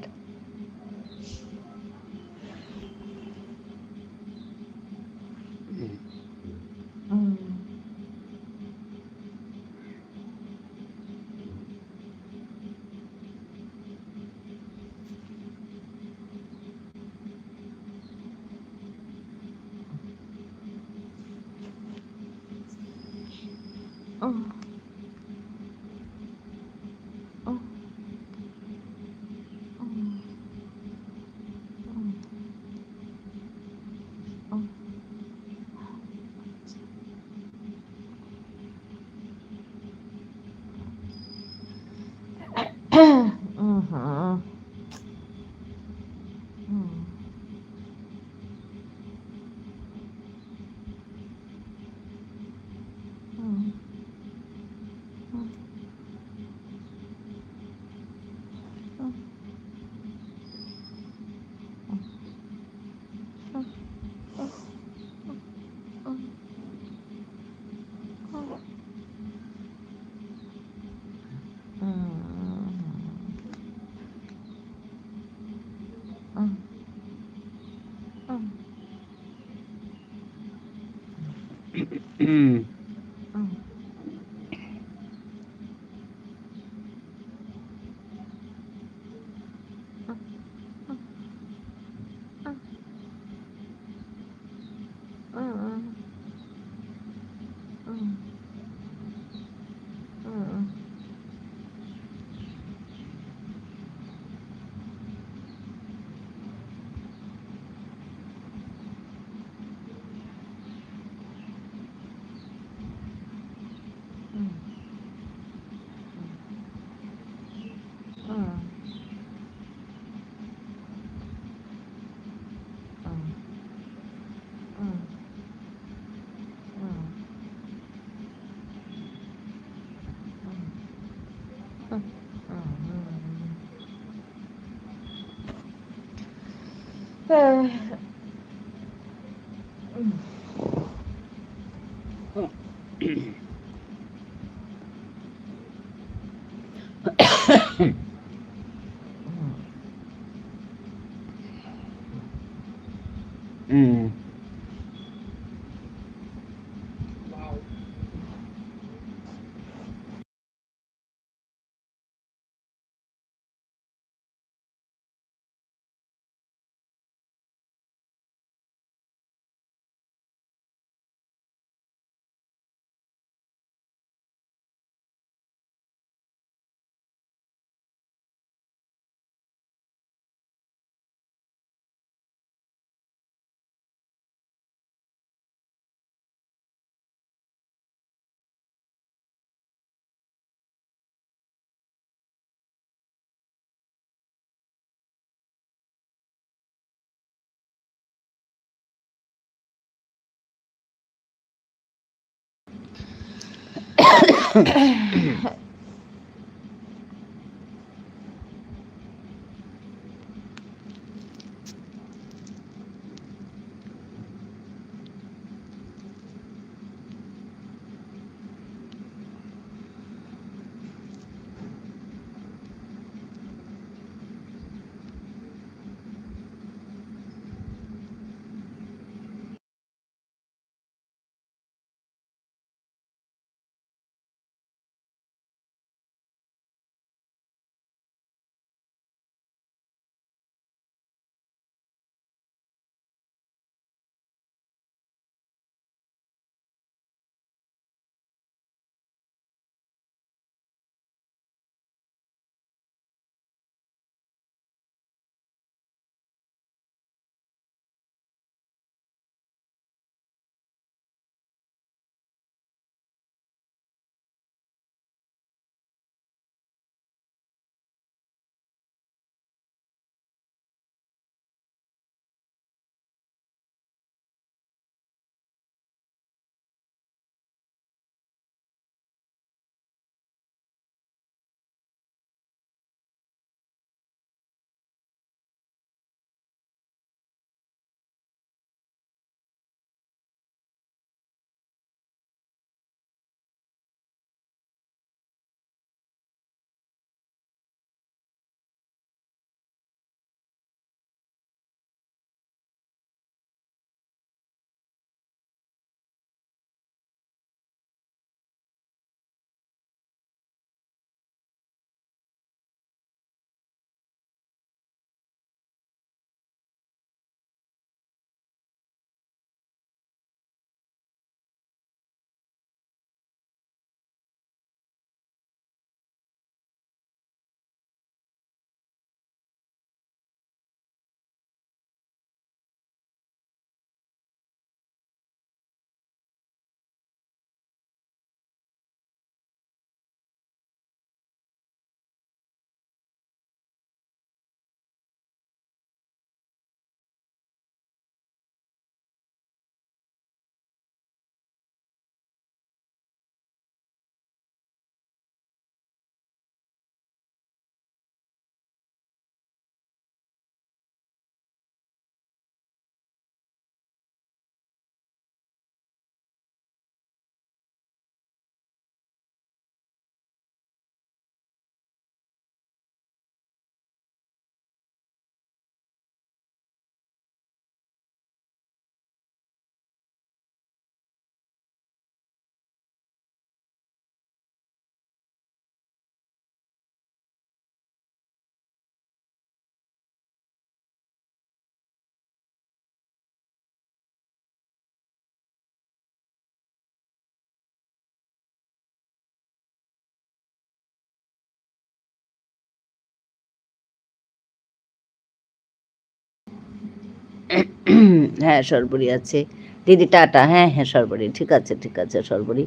হ্যাঁ সরবরি আছে দিদি, টাটা। হ্যাঁ হ্যাঁ সরবরি, ঠিক আছে ঠিক আছে সরবরি,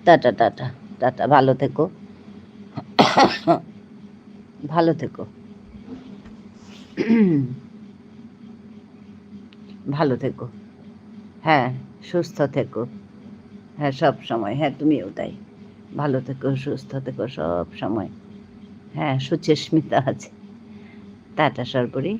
টাটা টাটা টাটা, ভালো থেকো, ভালো থেকো, ভালো থেকো, হ্যাঁ সুস্থ থেকো, হ্যাঁ সব সময়, হ্যাঁ তুমিও তাই, ভালো থেকো সুস্থ থেকো সব সময়, হ্যাঁ সুচেস্মিতা আছে, টাটা সরবরি।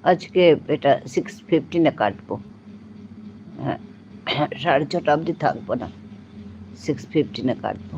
আজকে এটা 6:15 কাটবো। হ্যাঁ, 6:30 অবধি থাকবো না, 6:15 কাটবো।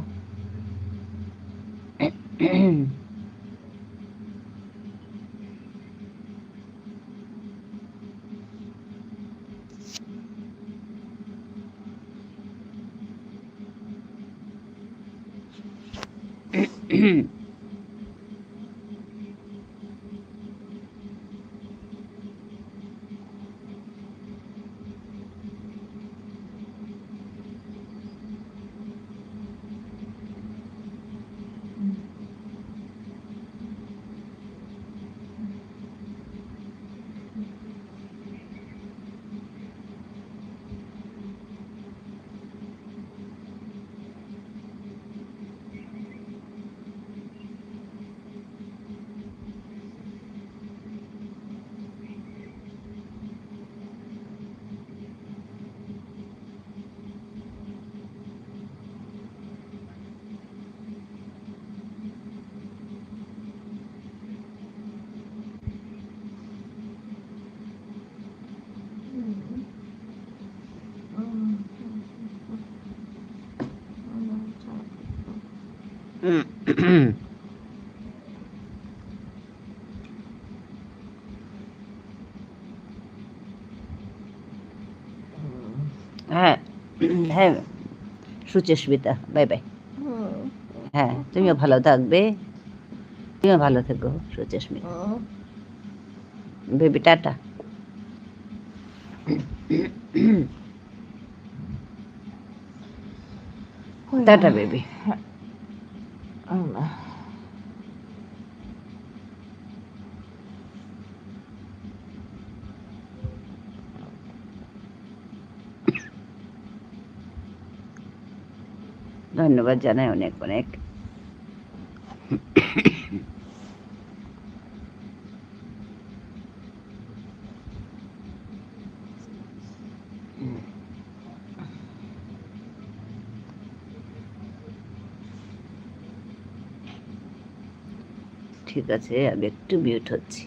হ্যাঁ, হ্যাঁ, সুচেস্মিতা, বাই বাই। হ্যাঁ, তুমিও ভালো থাকবে, তুমিও ভালো থেকো Suchismita. Baby tata. Tata baby. ধন্যবাদ জানাই অনেক অনেক। ঠিক আছে, আমি একটু মিউট হচ্ছি।